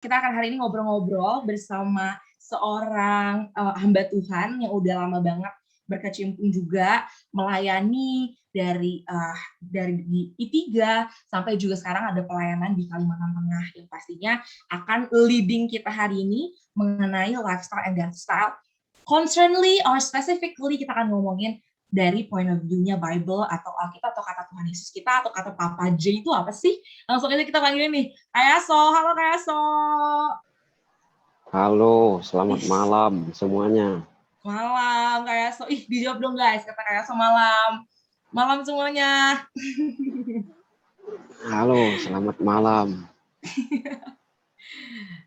kita akan hari ini ngobrol-ngobrol bersama seorang hamba Tuhan yang udah lama banget berkecimpung juga melayani dari di I3 sampai juga sekarang ada pelayanan di Kalimantan Tengah yang pastinya akan leading kita hari ini mengenai lifestyle and lifestyle. Concernly or specifically kita akan ngomongin dari point of view-nya Bible atau Alkitab atau kata Tuhan Yesus kita atau kata Papa J itu apa sih? Langsung aja kita panggilin nih. Kayaso, halo Kayaso. Halo, selamat malam semuanya. Malam Kayaso. Ih, dijawab dong guys, kata Kayaso malam. Malam semuanya. Halo, selamat malam.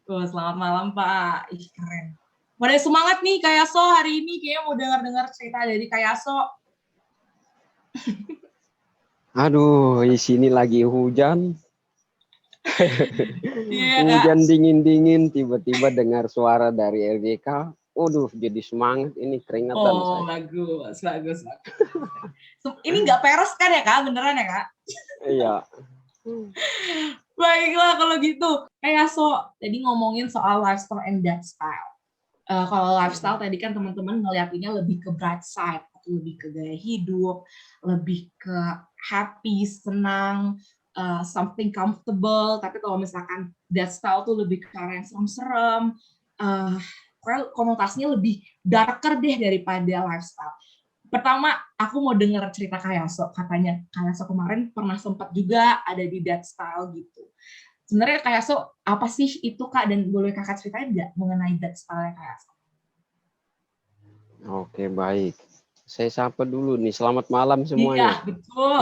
Tuh, selamat malam Pak. Ih, keren. Pada semangat nih Kayaso hari ini kayaknya mau dengar-dengar cerita dari Kayaso. Aduh, di sini lagi hujan. Iya, Hujan Kak. dingin-dingin, tiba-tiba dengar suara dari RGK. Waduh, jadi semangat ini keringetan Oh, saya. bagus. Ini nggak peres kan ya Kak? Beneran ya Kak? Iya. Baiklah kalau gitu. Kayaso, tadi ngomongin soal lifestyle and lifestyle. Kalau lifestyle tadi kan teman-teman ngeliatinnya lebih ke bright side, lebih ke gaya hidup, lebih ke happy, senang, something comfortable. Tapi kalau misalkan that style tuh lebih ke arah yang serem-serem, konotasinya lebih darker deh daripada lifestyle. Pertama, aku mau dengar cerita Kayaso. Katanya Kayaso kemarin pernah sempat juga ada di that style gitu. Sebenarnya Kayaso, apa sih itu Kak? Dan boleh Kakak ceritain nggak mengenai that style Kayaso? Oke, baik. Saya sapa dulu nih, selamat malam Iya, semuanya. betul.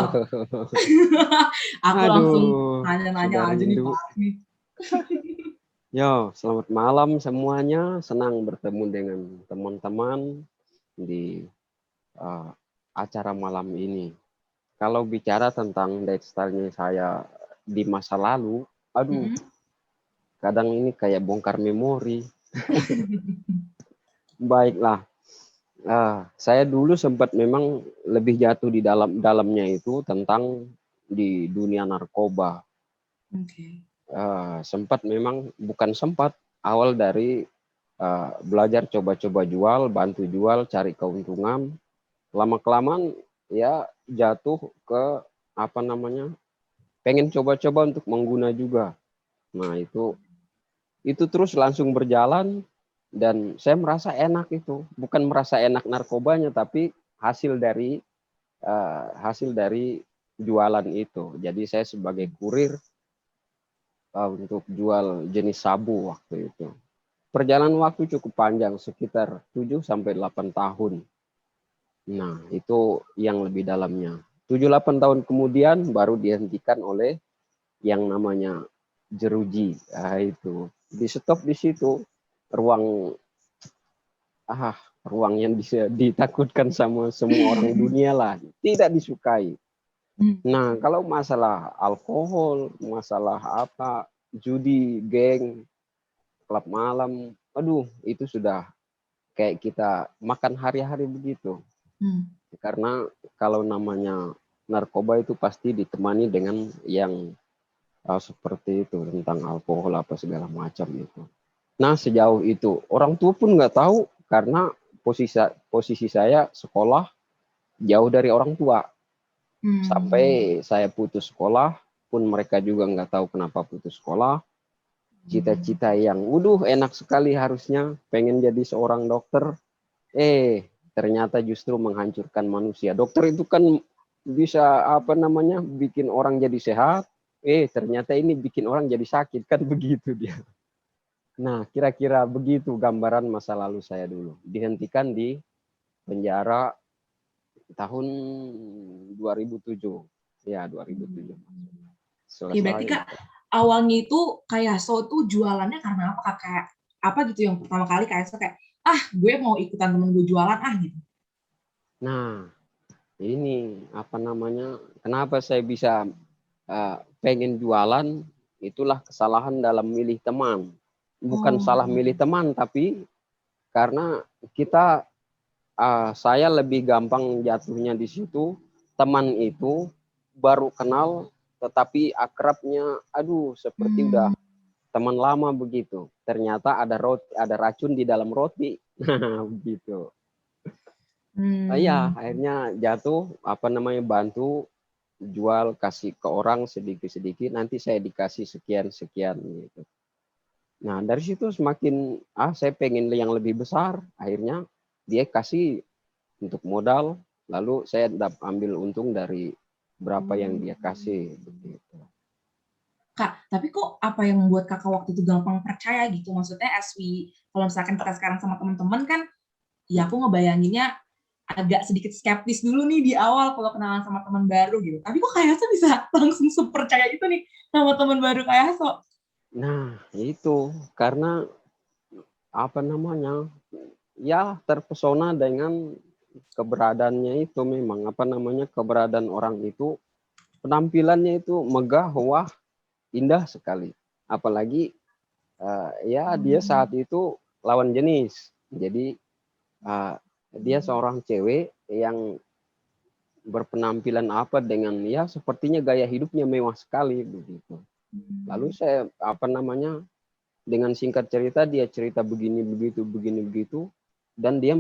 Aku langsung Aduh, nanya-nanya sudah aja nih rindu. Pak. Yo, selamat malam semuanya. Senang bertemu dengan teman-teman di acara malam ini. Kalau bicara tentang lifestyle-nya saya di masa lalu, aduh, kadang ini kayak bongkar memori. Baiklah, saya dulu sempat memang lebih jatuh di dalamnya itu tentang di dunia narkoba. Oke. Sempat memang bukan sempat awal dari belajar coba-coba jual, bantu jual, cari keuntungan. Lama-kelamaan ya jatuh ke apa namanya, pengen coba-coba untuk mengguna juga. Nah itu terus langsung berjalan dan saya merasa enak itu. Bukan merasa enak narkobanya tapi hasil dari jualan itu. Jadi saya sebagai kurir untuk jual jenis sabu waktu itu. Perjalanan waktu cukup panjang sekitar 7 sampai 8 tahun. Nah, itu yang lebih dalamnya. 7-8 tahun kemudian baru dihentikan oleh yang namanya jeruji. Itu di stop di situ, ruang ruang yang bisa ditakutkan sama semua orang dunia lah, tidak disukai. Nah, kalau masalah alkohol, masalah apa, judi, geng, klub malam, aduh itu sudah kayak kita makan hari-hari begitu. Karena kalau namanya narkoba itu pasti ditemani dengan yang seperti itu, tentang alkohol apa segala macam itu. Nah, sejauh itu orang tua pun nggak tahu karena posisi saya sekolah jauh dari orang tua. Sampai saya putus sekolah pun mereka juga nggak tahu kenapa putus sekolah. Cita-cita yang enak sekali harusnya pengen jadi seorang dokter, ternyata justru menghancurkan manusia. Dokter itu kan bisa apa namanya bikin orang jadi sehat, ternyata ini bikin orang jadi sakit, kan begitu dia. Nah, kira-kira begitu gambaran masa lalu saya dulu. Dihentikan di penjara tahun 2007. Ya, 2007. Ya berarti Selesai. Kak, awalnya itu Kayaso tuh jualannya karena apa Kak? Kayak apa gitu yang pertama kali Kayaso kayak, gue mau ikutan temen gue jualan gitu. Nah, ini apa namanya, kenapa saya bisa pengen jualan, itulah kesalahan dalam milih teman. Bukan salah milih teman, tapi karena kita saya lebih gampang jatuhnya di situ. Teman itu baru kenal tetapi akrabnya seperti udah teman lama begitu. Ternyata ada racun di dalam roti. Nah, begitu. Iya, akhirnya jatuh, bantu jual, kasih ke orang sedikit-sedikit, nanti saya dikasih sekian-sekian gitu. Nah, dari situ semakin saya pengen yang lebih besar, akhirnya dia kasih untuk modal, lalu saya ambil untung dari berapa yang dia kasih begitu. Kak, tapi kok apa yang membuat kakak waktu itu gampang percaya gitu? Maksudnya kalau misalkan kita sekarang sama teman-teman kan, ya aku ngebayanginnya agak sedikit skeptis dulu nih di awal kalau kenalan sama teman baru gitu. Tapi kok kayak bisa langsung sepercaya itu nih sama teman baru kayak so. Nah, itu karena ya terpesona dengan keberadaannya itu, memang keberadaan orang itu, penampilannya itu megah, wah, indah sekali. Apalagi ya dia saat itu lawan jenis. Jadi dia seorang cewek yang berpenampilan dengan ya sepertinya gaya hidupnya mewah sekali begitu. Lalu saya dengan singkat cerita dia cerita begini begitu, dan dia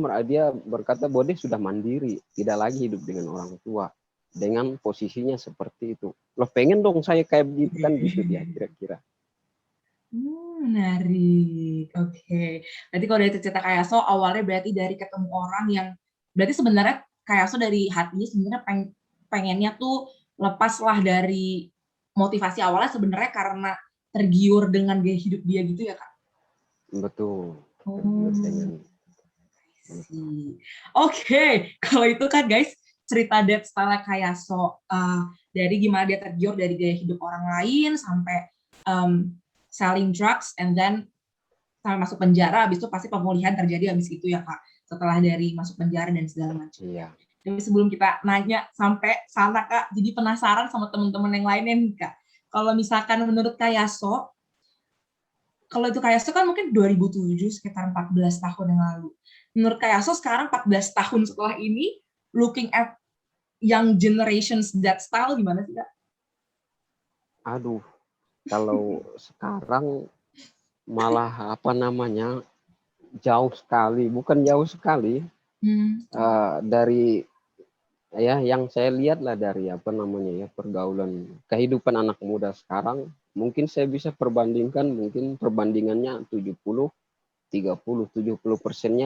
berkata bahwa dia sudah mandiri, tidak lagi hidup dengan orang tua, dengan posisinya seperti itu. Loh, pengen dong saya kayak begitu kan, gitu dia kira-kira. Menarik. Oke. Berarti kalau dari cerita Kak Yaso, awalnya berarti dari ketemu orang yang berarti sebenarnya Kak Yaso dari hatinya sebenarnya pengennya tuh lepaslah dari motivasi awalnya sebenarnya karena tergiur dengan gaya hidup dia gitu ya Kak? Betul. Oh. Oke, kalau itu kan guys cerita death style Kak Yaso, dari gimana dia tergiur dari gaya hidup orang lain sampai selling drugs and then sampai masuk penjara, habis itu pasti pemulihan terjadi habis itu ya Kak, setelah dari masuk penjara dan segala macam. Iya. Tapi sebelum kita nanya sampai sana Kak, jadi penasaran sama teman-teman yang lainnya nih Kak. Kalau misalkan menurut Kak Yaso, kalau itu Kak Yaso kan mungkin 2007, sekitar 14 tahun yang lalu. Menurut Kak Yaso sekarang 14 tahun setelah ini, looking at young generations that style gimana sih Kak? Aduh, kalau sekarang malah jauh sekali, bukan jauh sekali, dari ya yang saya lihat lah dari pergaulan kehidupan anak muda sekarang, mungkin saya bisa perbandingkan, mungkin perbandingannya 70%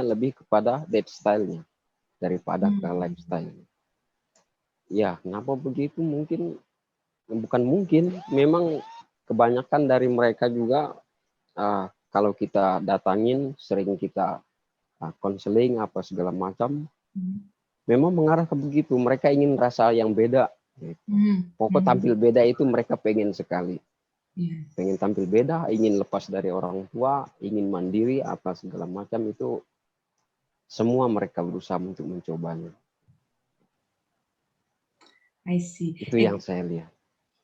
lebih kepada lifestyle-nya daripada ke lifestyle. Ya, kenapa begitu? Memang kebanyakan dari mereka juga kalau kita datangin, sering kita konseling apa segala macam, memang mengarah ke begitu. Mereka ingin rasa yang beda. Pokok tampil beda itu mereka pengen sekali. Pengen tampil beda, ingin lepas dari orang tua, ingin mandiri, apa segala macam itu, semua mereka berusaha untuk mencobanya. I see. Itu yang saya lihat.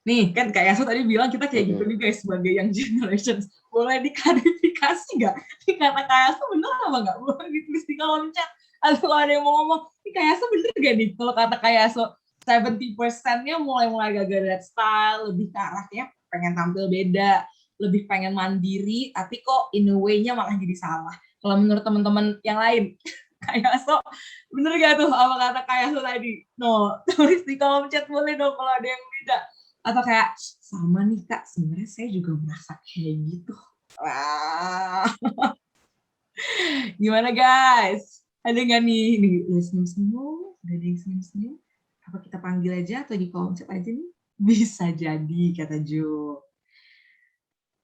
Nih, kan Kak Yaso tadi bilang kita kayak gitu nih guys, sebagai young generations. Boleh diklarifikasi nggak? Ini kata Kak Yaso bener apa nggak? Boleh ditulis di kolom chat. Atau kalau ada yang mau ngomong, ini Kak Yaso bener gak nih? Kalau kata Kak Yaso, 70%-nya mulai gara-gara style, lebih ke arahnya pengen tampil beda, lebih pengen mandiri, tapi kok in a way-nya malah jadi salah. Kalau menurut teman-teman yang lain, Kak Yaso, bener gak tuh apa kata Kak Yaso tadi? No, tulis di kolom chat boleh dong kalau ada yang beda. Atau kayak, sama nih Kak, sebenarnya saya juga merasa kayak gitu. Wah. Gimana guys? Ada nggak nih? Nih, udah senyum-senyum? Udah ada yang senyum-senyum? Apa kita panggil aja atau di kolom chat aja nih? Bisa jadi, kata Jo.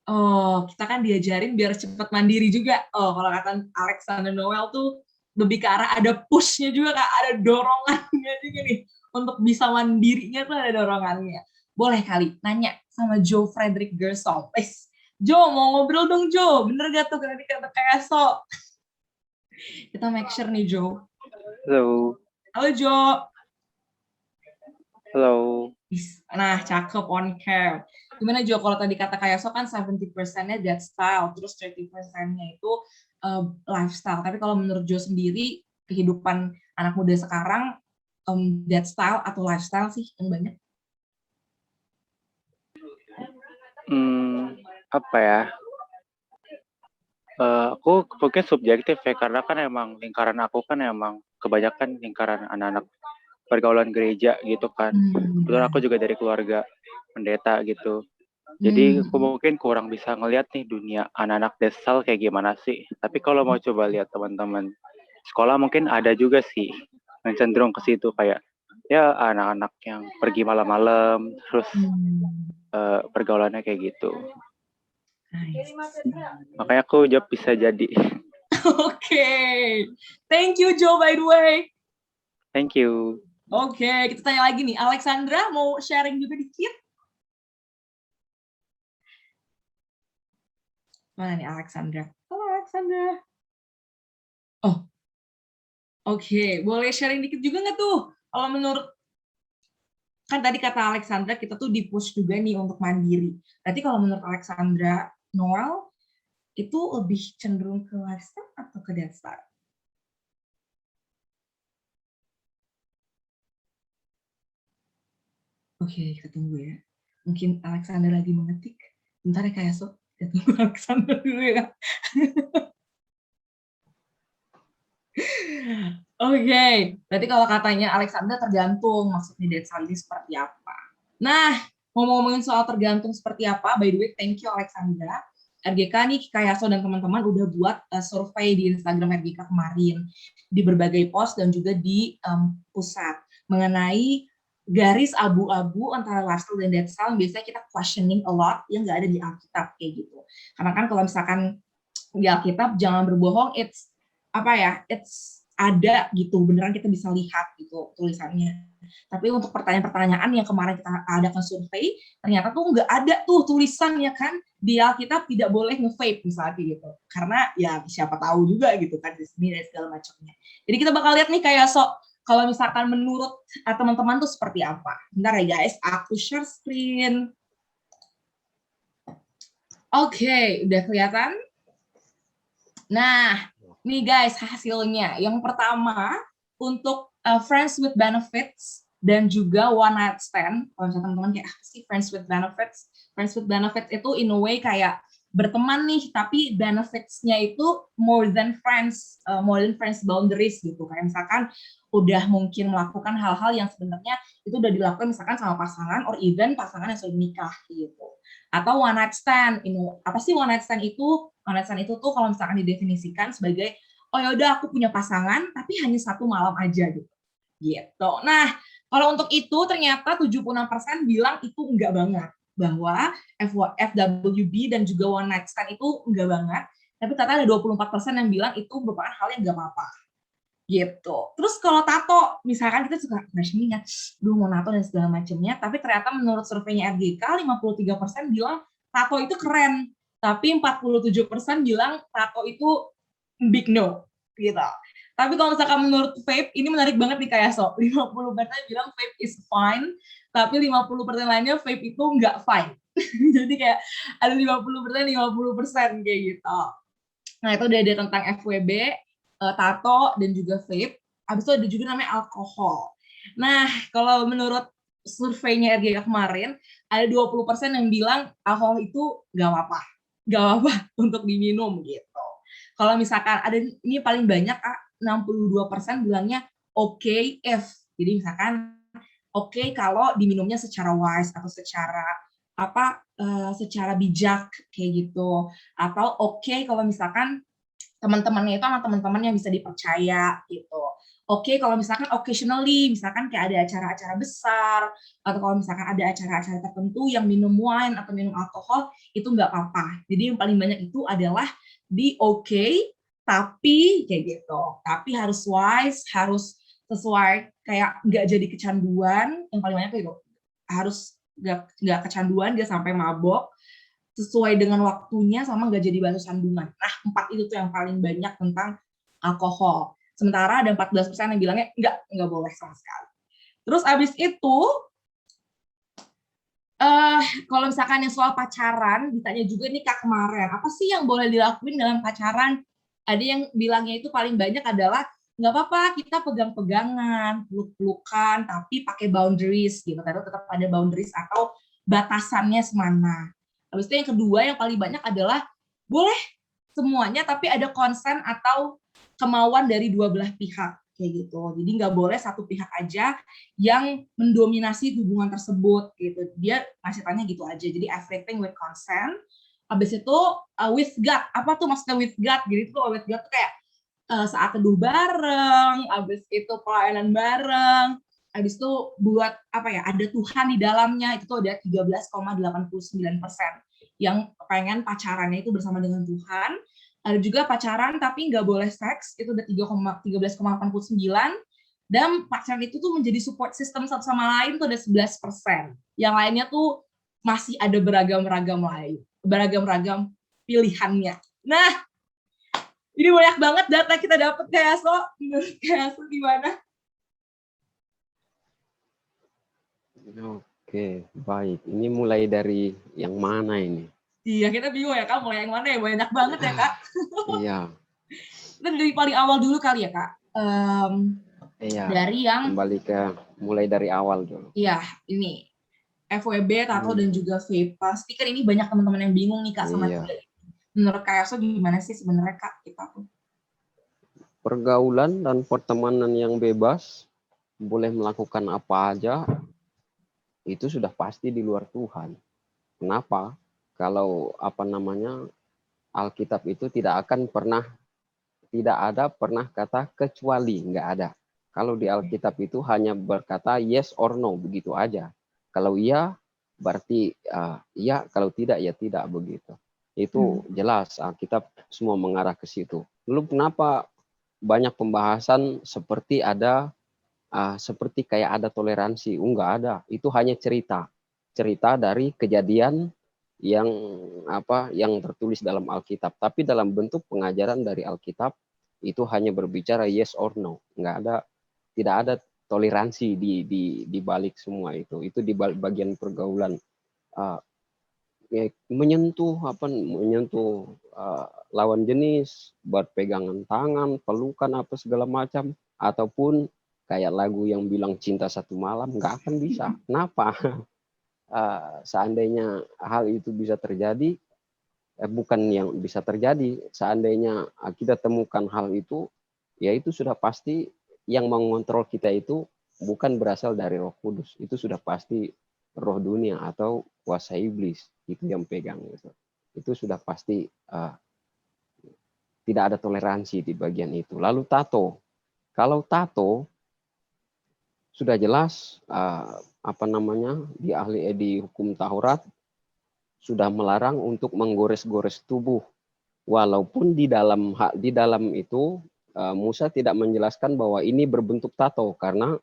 Oh, kita kan diajarin biar cepat mandiri juga. Oh, kalau kata Alexander Noel tuh lebih ke arah ada push-nya juga, Kak. Ada dorongannya juga nih. Untuk bisa mandirinya tuh ada dorongannya. Boleh kali nanya sama Joe Frederick Gersol. Jo, mau ngobrol dong Jo. Bener gak tuh kata kayak so? Kita make sure nih Jo. Halo. Halo Jo. Halo. Nah, cakep, on cam. Gimana Jo, kalau tadi kata kayak so kan 70%-nya that style, terus 30%-nya itu lifestyle. Tapi kalau menurut Jo sendiri, kehidupan anak muda sekarang, that style atau lifestyle sih yang banyak? Apa ya? Aku mungkin subjektif ya, karena kan emang lingkaran aku kan emang kebanyakan lingkaran anak-anak pergaulan gereja gitu kan. Kebetulan aku juga dari keluarga pendeta gitu. Jadi aku mungkin kurang bisa ngelihat nih dunia anak-anak desal kayak gimana sih. Tapi kalau mau coba lihat teman-teman sekolah mungkin ada juga sih yang cenderung ke situ, kayak ya anak-anak yang pergi malam-malam terus pergaulannya kayak gitu. Nice. Makanya aku jawab bisa jadi. Oke. Thank you Joe by the way. Thank you. Oke, kita tanya lagi nih. Alexandra mau sharing juga dikit? Mana nih Alexandra? Halo Alexandra. Oh, oke. Boleh sharing dikit juga nggak tuh? Kalau menurut, kan tadi kata Alexandra, kita tuh di-push juga nih untuk mandiri. Berarti kalau menurut Alexandra, Noel, itu lebih cenderung ke lifestyle atau ke lifestyle? Oke, kita tunggu ya. Mungkin Alexandra lagi mengetik. Bentar ya Kak Yaso. Kita tunggu Alexandra dulu ya. Oke, berarti kalau katanya Alexandra tergantung maksudnya dead Sandy seperti apa. Nah, ngomong-ngomongin soal tergantung seperti apa, by the way, thank you Alexandra. RGK nih, Kayaso dan teman-teman udah buat survei di Instagram RGK kemarin di berbagai post dan juga di pusat mengenai garis abu-abu antara lifestyle dan dead style. Biasanya kita questioning a lot yang nggak ada di Alkitab kayak gitu. Karena kan kalau misalkan di Alkitab jangan berbohong, it's apa ya, it's ada gitu, beneran kita bisa lihat gitu tulisannya. Tapi untuk pertanyaan-pertanyaan yang kemarin kita adakan survei, ternyata tuh nggak ada tuh tulisannya kan, di Alkitab tidak boleh nge-vape misalnya gitu. Karena ya siapa tahu juga gitu kan di sini dan segala macamnya. Jadi kita bakal lihat nih kayak kalau misalkan menurut teman-teman tuh seperti apa. Bentar ya guys, aku share screen. Oke, udah kelihatan? Nah, nih guys hasilnya. Yang pertama untuk friends with benefits dan juga one night stand. Kalau misalnya teman-teman kayak apa sih friends with benefits? Friends with benefits itu in a way kayak berteman nih, tapi benefits-nya itu more than friends boundaries gitu. Kayak misalkan udah mungkin melakukan hal-hal yang sebenarnya itu udah dilakukan misalkan sama pasangan or even pasangan yang sudah menikah gitu. Atau one night stand, apa sih one night stand itu? One night stand itu tuh kalau misalkan didefinisikan sebagai, oh ya udah aku punya pasangan, tapi hanya satu malam aja gitu. Gitu. Nah, kalau untuk itu ternyata 76% bilang itu enggak banget. Bahwa FWB dan juga one night stand itu enggak banget. Tapi ternyata ada 24% yang bilang itu merupakan hal yang enggak apa-apa. Gitu. Terus kalau tato, misalkan kita suka bashing ya, mau nato dan segala macamnya, tapi ternyata menurut surveinya RGK 53% bilang tato itu keren, tapi 47% bilang tato itu big no, gitu. Tapi kalau misalkan menurut vape, ini menarik banget nih kayak 50% bilang vape is fine, tapi 50% lainnya vape itu nggak fine. Jadi kayak ada 50% kayak gitu. Nah itu udah ada tentang FWB, tato, dan juga vape. Habis itu ada juga namanya alkohol. Nah, kalau menurut surveinya RGK kemarin, ada 20% yang bilang alkohol itu nggak apa-apa. Nggak apa-apa untuk diminum gitu. Kalau misalkan ada, ini paling banyak, 62% bilangnya okay if. Jadi misalkan okay kalau diminumnya secara wise atau secara secara bijak kayak gitu. Atau okay kalau misalkan teman-temannya itu sama teman-teman yang bisa dipercaya gitu. Oke, kalau misalkan occasionally, misalkan kayak ada acara-acara besar, atau kalau misalkan ada acara-acara tertentu yang minum wine atau minum alkohol, itu nggak apa-apa. Jadi yang paling banyak itu adalah di okay, tapi kayak gitu. Tapi harus wise, harus sesuai, kayak nggak jadi kecanduan. Yang paling banyak itu harus nggak kecanduan, dia sampai mabok, sesuai dengan waktunya, sama nggak jadi batu sandungan. Nah, 4 itu tuh yang paling banyak tentang alkohol. Sementara ada 14% yang bilangnya nggak boleh sama sekali. Terus abis itu, kalau misalkan yang soal pacaran, ditanya juga nih Kak kemarin, apa sih yang boleh dilakuin dalam pacaran? Ada yang bilangnya itu paling banyak adalah, nggak apa-apa kita pegang-pegangan, peluk-pelukan, tapi pakai boundaries gitu. Tetap ada boundaries atau batasannya semana. Habis itu yang kedua yang paling banyak adalah boleh semuanya, tapi ada konsen atau kemauan dari dua belah pihak kayak gitu. Jadi nggak boleh satu pihak aja yang mendominasi hubungan tersebut gitu. Dia ngasih tanya gitu aja. Jadi everything with consent. Habis itu with God. Apa tuh maksudnya with God? Jadi itu with God tuh kayak saat teduh bareng, habis itu pelayanan bareng, habis itu buat apa ya? Ada Tuhan di dalamnya. Itu tuh ada 13,89% yang pengen pacarannya itu bersama dengan Tuhan. Ada juga pacaran tapi nggak boleh seks, itu udah 13,89, dan pacaran itu tuh menjadi support system satu sama lain tuh ada 11%. Yang lainnya tuh masih ada beragam-ragam pilihannya. Nah, ini banyak banget data kita dapat kayak so. Menurut kayak so gimana? Oke, baik. Ini mulai dari yang mana ini? Iya, kita bingung ya Kak, mulai yang mana ya? Banyak banget ya Kak. Iya. Kita dari paling awal dulu kali ya Kak. Iya. Dari yang kembali ke mulai dari awal dulu. Iya, ini FWB, tato dan juga vape. Pasti kan ini banyak teman-teman yang bingung nih Kak sama tiga ini. Menurut Kak Yaso gimana sih sebenarnya Kak kita tuh? Pergaulan dan pertemanan yang bebas, boleh melakukan apa aja, itu sudah pasti di luar Tuhan. Kenapa? Kalau Alkitab itu tidak ada pernah kata kecuali, nggak ada. Kalau di Alkitab itu hanya berkata yes or no, begitu aja. Kalau iya, berarti iya, kalau tidak, ya tidak, begitu. Itu jelas, Alkitab semua mengarah ke situ. Lalu kenapa banyak pembahasan seperti seperti kayak ada toleransi? Enggak ada, itu hanya cerita dari kejadian yang tertulis dalam Alkitab. Tapi dalam bentuk pengajaran dari Alkitab itu hanya berbicara yes or no, tidak ada toleransi di balik semua itu. Itu di bagian pergaulan, menyentuh lawan jenis, berpegangan tangan, pelukan apa segala macam, ataupun kayak lagu yang bilang cinta satu malam, nggak akan bisa. Kenapa? Seandainya hal itu bisa terjadi, bukan yang bisa terjadi, seandainya kita temukan hal itu, ya itu sudah pasti yang mengontrol kita itu bukan berasal dari Roh Kudus, itu sudah pasti roh dunia atau kuasa iblis, itu yang pegang gitu. Itu sudah pasti tidak ada toleransi di bagian itu. Lalu tato, kalau tato sudah jelas di hukum Taurat sudah melarang untuk menggores-gores tubuh. Walaupun di dalam itu Musa tidak menjelaskan bahwa ini berbentuk tato, karena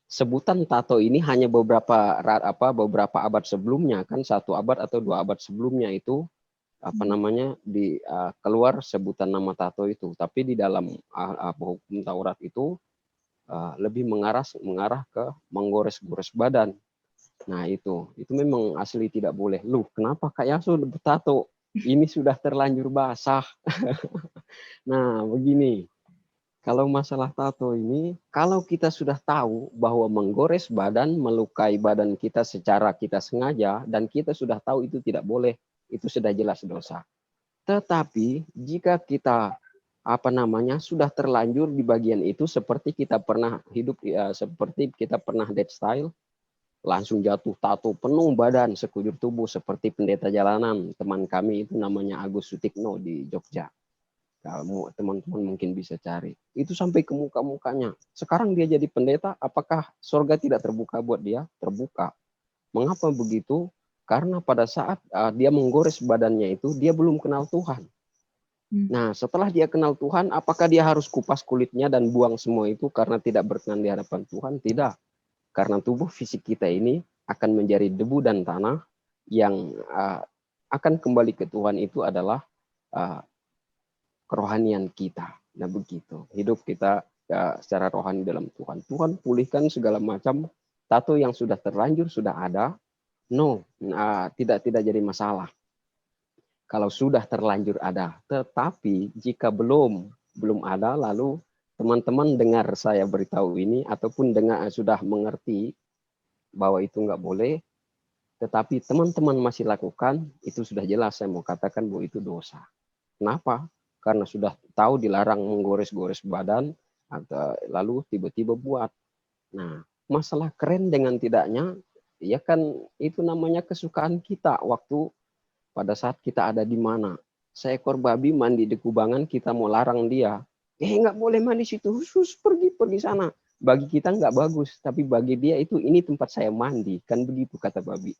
sebutan tato ini hanya beberapa abad sebelumnya, kan 1 abad atau 2 abad sebelumnya itu keluar sebutan nama tato itu. Tapi di dalam hukum Taurat itu lebih mengarah ke menggores-gores badan. Nah itu memang asli tidak boleh. Loh, kenapa Kak Yaso bertato? Ini sudah terlanjur basah. Nah begini, kalau masalah tato ini, kalau kita sudah tahu bahwa menggores badan, melukai badan kita secara kita sengaja, dan kita sudah tahu itu tidak boleh, itu sudah jelas dosa. Tetapi jika kita sudah terlanjur di bagian itu, seperti kita pernah hidup seperti kita pernah dead style, langsung jatuh tato penuh badan sekujur tubuh, seperti pendeta jalanan teman kami itu namanya Agus Sutikno di Jogja. Kamu teman-teman mungkin bisa cari. Itu sampai ke muka-mukanya. Sekarang dia jadi pendeta, apakah surga tidak terbuka buat dia? Terbuka. Mengapa begitu? Karena pada saat dia menggores badannya itu, dia belum kenal Tuhan. Nah, setelah dia kenal Tuhan, apakah dia harus kupas kulitnya dan buang semua itu karena tidak berkenan di hadapan Tuhan? Tidak. Karena tubuh fisik kita ini akan menjadi debu dan tanah, yang akan kembali ke Tuhan itu adalah kerohanian kita. Nah begitu, hidup kita secara rohani dalam Tuhan. Tuhan pulihkan segala macam. Tato yang sudah terlanjur sudah ada, tidak jadi masalah. Kalau sudah terlanjur ada, tetapi jika belum ada, lalu teman-teman dengar saya beritahu ini, ataupun sudah mengerti bahwa itu nggak boleh, tetapi teman-teman masih lakukan, itu sudah jelas saya mau katakan bahwa itu dosa. Kenapa? karena sudah tahu dilarang menggores-gores badan, atau lalu tiba-tiba buat. Nah, masalah keren dengan tidaknya, ya kan itu namanya kesukaan kita waktu pada saat kita ada di mana. Seekor babi mandi di kubangan, kita mau larang dia. Nggak boleh mandi situ, khusus pergi sana. Bagi kita nggak bagus, tapi bagi dia itu ini tempat saya mandi. Kan begitu kata babi.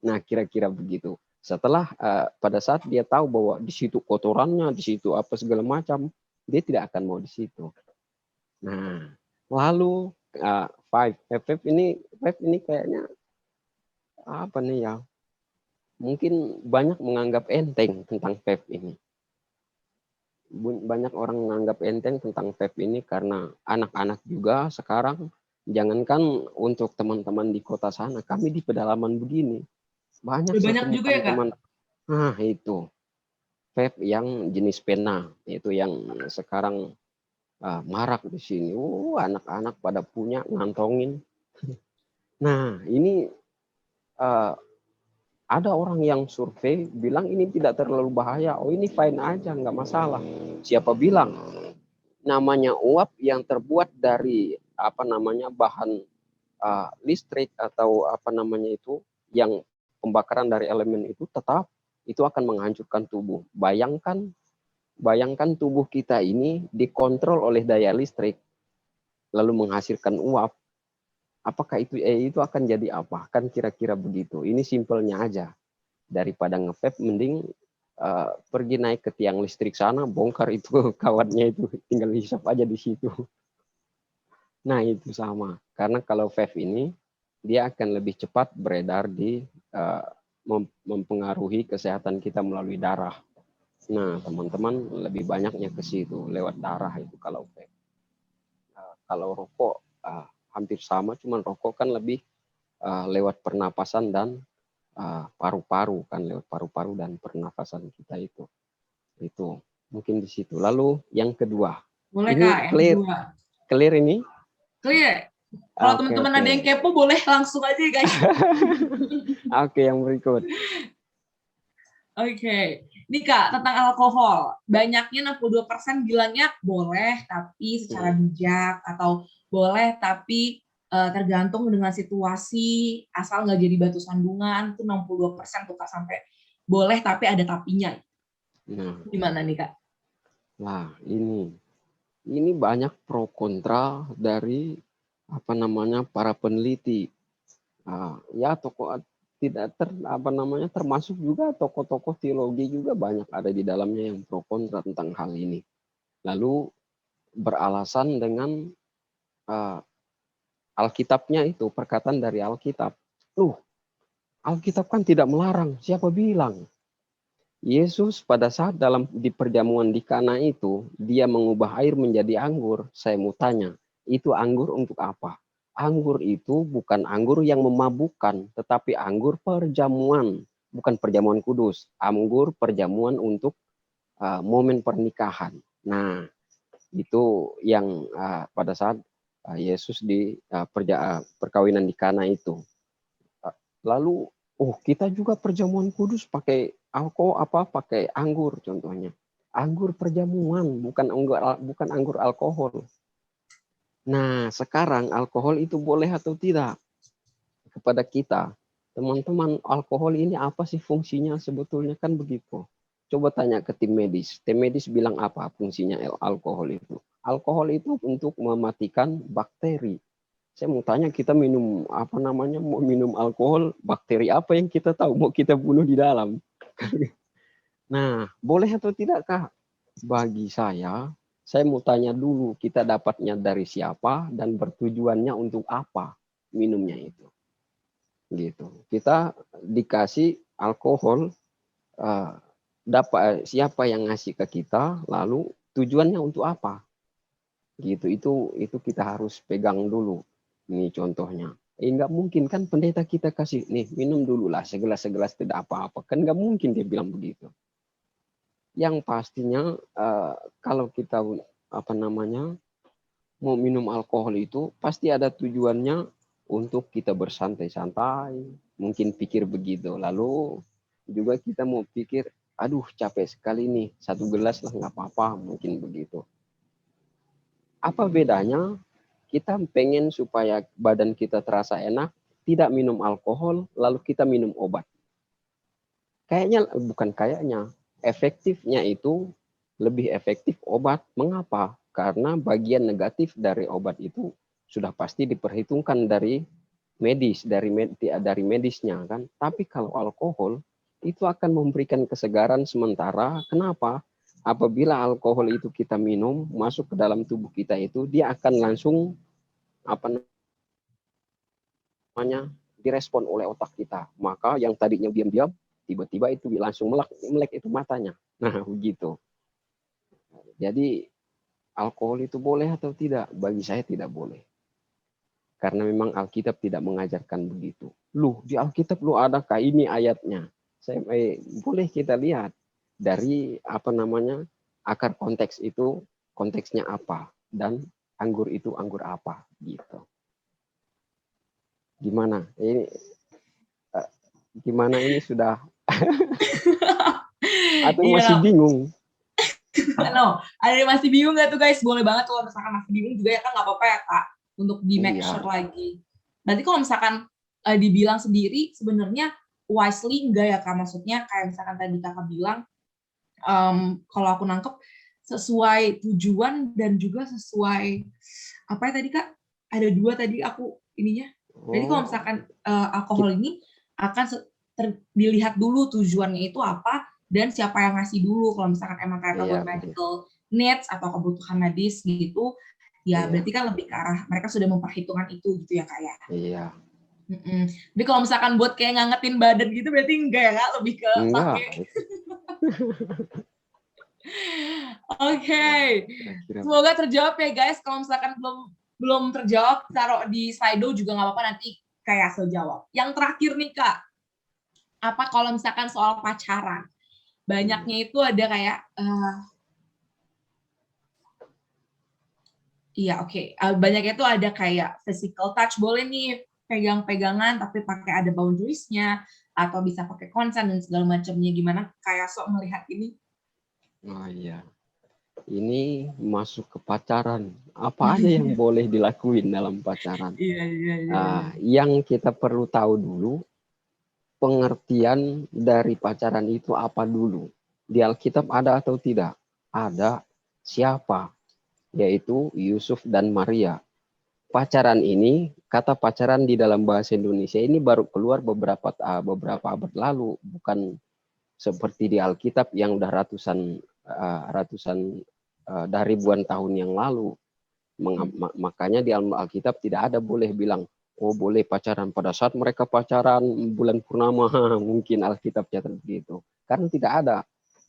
Nah, kira-kira begitu. Setelah pada saat dia tahu bahwa di situ kotorannya, di situ apa segala macam, dia tidak akan mau di situ. Nah, lalu Five ini kayaknya apa nih ya? Mungkin banyak menganggap enteng tentang Five ini. Banyak orang menganggap enteng tentang Five ini karena anak-anak juga sekarang, jangankan untuk teman-teman di kota sana, kami di pedalaman begini, banyak saya Banyak juga temukan ya, Kak? teman. Nah, itu vape yang jenis pena, itu yang sekarang marak di sini. Anak-anak pada punya, ngantongin. Nah, ini ada orang yang survei bilang ini tidak terlalu bahaya. Oh, ini fine aja, nggak masalah. Siapa bilang? Namanya uap yang terbuat dari apa namanya bahan listrik atau apa namanya itu, yang pembakaran dari elemen itu tetap itu akan menghancurkan tubuh. Bayangkan tubuh kita ini dikontrol oleh daya listrik lalu menghasilkan uap. Apakah itu akan jadi apa? Kan kira-kira begitu. Ini simpelnya aja. Daripada nge-vape mending pergi naik ke tiang listrik sana, bongkar itu kawatnya itu, tinggal hisap aja di situ. Nah, itu sama. Karena kalau vape ini dia akan lebih cepat beredar di mempengaruhi kesehatan kita melalui darah. Nah, teman-teman lebih banyaknya ke situ lewat darah itu kalau vape. Kalau rokok hampir sama, cuman rokok kan lebih lewat pernapasan dan paru-paru, kan lewat paru-paru dan pernapasan kita itu mungkin di situ. Lalu yang kedua, Boleh, ini Kak, yang kedua. clear ini. Clear. Kalau teman-teman ada yang kepo, boleh langsung aja, guys. Oke, yang berikut. Oke. Ini, Kak, tentang alkohol. Banyaknya 62% bilangnya boleh, tapi secara bijak. Atau boleh, tapi tergantung dengan situasi, asal nggak jadi batu sandungan. Itu 62% tuh, Kak, sampai boleh, tapi ada tapinya. Nah, gimana nih, Kak? Nah, ini banyak pro kontra dari apa namanya para peneliti. Ya tokoh tidak termasuk juga tokoh-tokoh teologi juga banyak ada di dalamnya yang pro kontra tentang hal ini. Lalu beralasan dengan Alkitabnya itu, perkataan dari Alkitab. Alkitab kan tidak melarang, siapa bilang? Yesus pada saat di perjamuan di Kana itu, dia mengubah air menjadi anggur. Saya mau tanya, itu anggur untuk apa? Anggur itu bukan anggur yang memabukkan, tetapi anggur perjamuan. Bukan perjamuan kudus, anggur perjamuan untuk momen pernikahan. Nah, itu yang pada saat Yesus di perkawinan di Kana itu. Lalu, kita juga perjamuan kudus pakai pakai anggur contohnya. Anggur perjamuan, bukan anggur alkohol. Nah, sekarang alkohol itu boleh atau tidak? Kepada kita, teman-teman, alkohol ini apa sih fungsinya sebetulnya, kan begitu. Coba tanya ke tim medis. Tim medis bilang apa fungsinya alkohol itu? Alkohol itu untuk mematikan bakteri. Saya mau tanya, kita mau minum alkohol, bakteri apa yang kita tahu mau kita bunuh di dalam? Nah, boleh atau tidak, Kak? Bagi saya mau tanya dulu, kita dapatnya dari siapa dan bertujuannya untuk apa minumnya itu. Gitu. Kita dikasih alkohol, siapa yang ngasih ke kita, lalu tujuannya untuk apa? Gitu. Itu kita harus pegang dulu. Ini contohnya. Nggak mungkin kan pendeta kita kasih, nih minum dulu lah segelas-segelas tidak apa-apa. Kan nggak mungkin dia bilang begitu. Yang pastinya kalau kita mau minum alkohol itu pasti ada tujuannya untuk kita bersantai-santai. Mungkin pikir begitu. Lalu juga kita mau pikir, aduh capek sekali nih, 1 gelas lah nggak apa-apa, mungkin begitu. Apa bedanya kita pengen supaya badan kita terasa enak, tidak minum alkohol, lalu kita minum obat. Bukan kayaknya, efektifnya itu lebih efektif obat. Mengapa? Karena bagian negatif dari obat itu sudah pasti diperhitungkan dari medisnya kan. Tapi kalau alkohol itu akan memberikan kesegaran sementara. Kenapa? Apabila alkohol itu kita minum masuk ke dalam tubuh kita itu, dia akan langsung direspon oleh otak kita. Maka yang tadinya diam-diam, tiba-tiba itu langsung melek itu matanya. Nah, begitu. Jadi alkohol itu boleh atau tidak? Bagi saya tidak boleh. Karena memang Alkitab tidak mengajarkan begitu. Di Alkitab adakah ini ayatnya? Boleh kita lihat dari akar konteks itu, konteksnya apa, dan anggur itu anggur apa, gitu. Gimana ini sudah atau masih bingung? No, ada yang masih bingung nggak tuh guys? Boleh banget kalau misalkan masih bingung juga ya kan nggak apa-apa ya Kak, untuk di make sure lagi. Berarti kalau misalkan dibilang sendiri sebenarnya wisely enggak ya Kak? Maksudnya kayak misalkan tadi Kakak bilang, kalau aku nangkep sesuai tujuan dan juga sesuai apa ya tadi Kak? Ada 2 tadi aku ininya. Jadi kalau misalkan alkohol ini akan dilihat dulu tujuannya itu apa dan siapa yang ngasih dulu. Kalau misalkan emang kayak buat medical needs atau kebutuhan medis gitu, ya berarti kan lebih ke arah mereka sudah memperhitungkan itu gitu ya Kak ya. Iya. Jadi kalau misalkan buat kayak ngangetin badan gitu berarti enggak ya Kak, lebih ke pakai. Oke. Semoga terjawab ya guys. Kalau misalkan belum terjawab, taruh di Slido juga nggak apa-apa, nanti kayak Yaso jawab. Yang terakhir nih Kak, apa kalau misalkan soal pacaran? Banyaknya itu ada kayak banyaknya itu ada kayak physical touch, boleh nih pegang-pegangan tapi pakai ada boundaries-nya atau bisa pakai consent dan segala macamnya. Gimana kayak sok melihat ini? Oh iya. Ini masuk ke pacaran. Apa aja yang boleh dilakuin dalam pacaran? Iya. Yang kita perlu tahu dulu, pengertian dari pacaran itu apa dulu. Di Alkitab ada atau tidak? Ada. Siapa? Yaitu Yusuf dan Maria. Pacaran ini, kata pacaran di dalam bahasa Indonesia ini baru keluar beberapa abad lalu, bukan seperti di Alkitab yang udah ratusan dari ribuan tahun yang lalu. Makanya di Alkitab tidak ada boleh bilang, oh boleh pacaran pada saat mereka pacaran bulan purnama, mungkin Alkitab catat begitu. Karena tidak ada.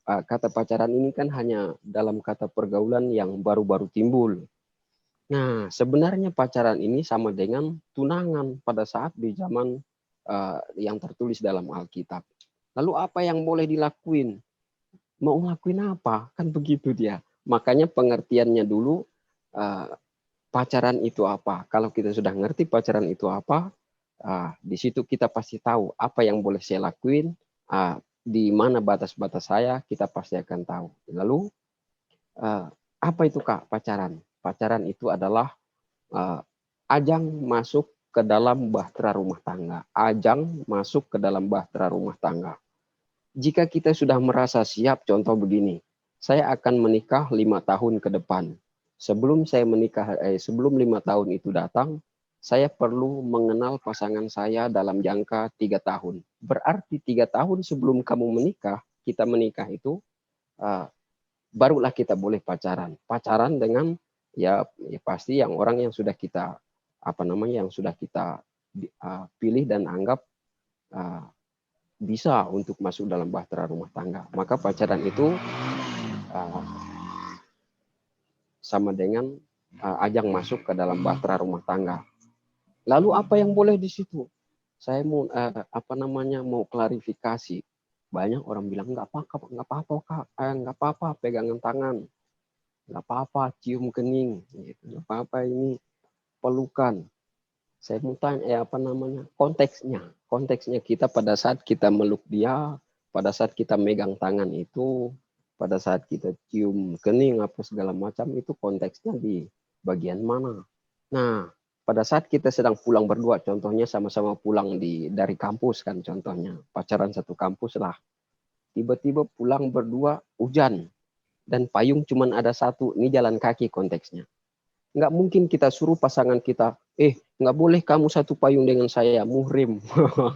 Kata pacaran ini kan hanya dalam kata pergaulan yang baru-baru timbul. Nah, sebenarnya pacaran ini sama dengan tunangan pada saat di zaman yang tertulis dalam Alkitab. Lalu apa yang boleh dilakuin? Mau ngelakuin apa? Kan begitu dia. Makanya pengertiannya dulu, pacaran itu apa. Kalau kita sudah ngerti pacaran itu apa, di situ kita pasti tahu apa yang boleh saya lakuin, di mana batas-batas saya, kita pasti akan tahu. Lalu, apa itu Kak pacaran? Pacaran itu adalah ajang masuk ke dalam bahtera rumah tangga. Ajang masuk ke dalam bahtera rumah tangga. Jika kita sudah merasa siap, contoh begini, saya akan menikah 5 tahun ke depan. Sebelum saya menikah, sebelum 5 tahun itu datang, saya perlu mengenal pasangan saya dalam jangka 3 tahun. Berarti 3 tahun sebelum kamu menikah, kita menikah itu, barulah kita boleh pacaran. Pacaran dengan ya pasti orang yang sudah kita yang sudah kita pilih dan anggap bisa untuk masuk dalam bahtera rumah tangga. Maka pacaran itu sama dengan ajang masuk ke dalam bahtera rumah tangga. Lalu apa yang boleh di situ? Saya mau mau klarifikasi. Banyak orang bilang nggak apa-apa Kak, nggak apa-apa pegangan tangan, nggak apa-apa cium kening, gitu. Nggak apa-apa ini pelukan. Saya mau tanya konteksnya kita pada saat kita meluk dia, pada saat kita megang tangan itu, pada saat kita cium kening apa segala macam itu konteksnya di bagian mana. Nah, pada saat kita sedang pulang berdua, contohnya sama-sama pulang dari kampus kan contohnya, pacaran satu kampus lah. Tiba-tiba pulang berdua hujan dan payung cuman ada satu, ini jalan kaki konteksnya. Nggak mungkin kita suruh pasangan kita, nggak boleh kamu satu payung dengan saya, muhrim.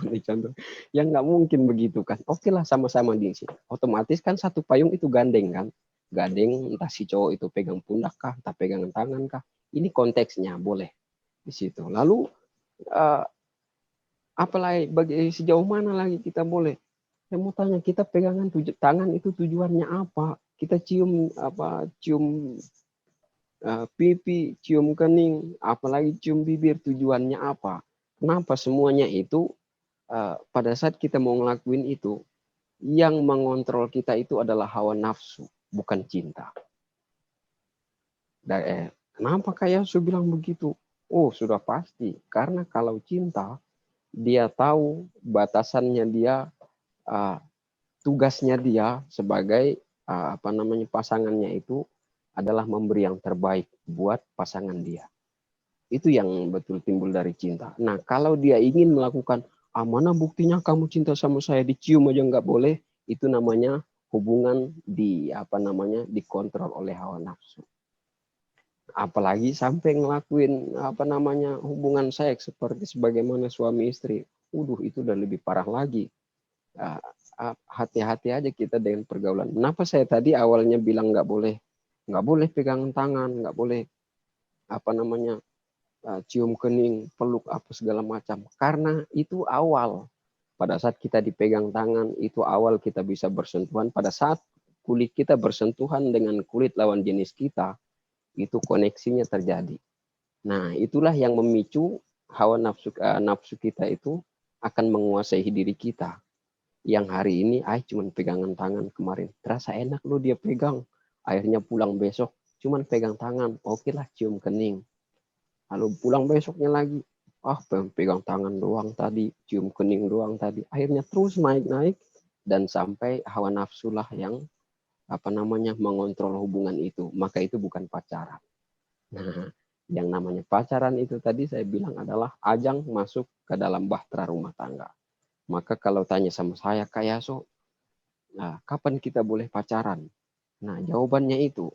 Ini contoh. Yang nggak mungkin begitu kan. Oke lah sama-sama di sini. Otomatis kan satu payung itu gandeng kan. Gandeng entah si cowok itu pegang pundak kah, entah pegangan tangan kah. Ini konteksnya boleh di situ. Lalu apalagi sejauh mana lagi kita boleh? Saya mau tanya, kita pegangan tangan itu tujuannya apa? Kita cium pipi, cium kening, apalagi cium bibir, tujuannya apa? Kenapa semuanya itu pada saat kita mau ngelakuin itu, yang mengontrol kita itu adalah hawa nafsu, bukan cinta. Kenapa kayak Yesus bilang begitu? Oh, sudah pasti. Karena kalau cinta, dia tahu batasannya dia, tugasnya dia sebagai pasangannya itu adalah memberi yang terbaik buat pasangan dia. Itu yang betul timbul dari cinta. Nah, kalau dia ingin melakukan, mana buktinya kamu cinta sama saya, dicium aja nggak boleh, itu namanya hubungan dikontrol oleh hawa nafsu. Apalagi sampai ngelakuin hubungan seks seperti sebagaimana suami istri. Itu udah lebih parah lagi. Hati-hati aja kita dengan pergaulan. Kenapa saya tadi awalnya bilang nggak boleh pegangan tangan, nggak boleh cium kening, peluk apa segala macam. Karena itu awal. Pada saat kita dipegang tangan, itu awal kita bisa bersentuhan. Pada saat kulit kita bersentuhan dengan kulit lawan jenis kita, itu koneksinya terjadi. Nah, itulah yang memicu hawa nafsu kita itu akan menguasai diri kita. Yang hari ini, cuman pegangan tangan kemarin. Terasa enak loh dia pegang. Akhirnya pulang besok, cuman pegang tangan. Oke lah, cium kening. Lalu pulang besoknya lagi. Pegang tangan doang tadi, cium kening doang tadi. Akhirnya terus naik-naik. Dan sampai hawa nafsu lah yang mengontrol hubungan itu. Maka itu bukan pacaran. Nah, yang namanya pacaran itu tadi saya bilang adalah ajang masuk ke dalam bahtera rumah tangga. Maka kalau tanya sama saya, Kak Yaso, kapan kita boleh pacaran? Nah, jawabannya itu,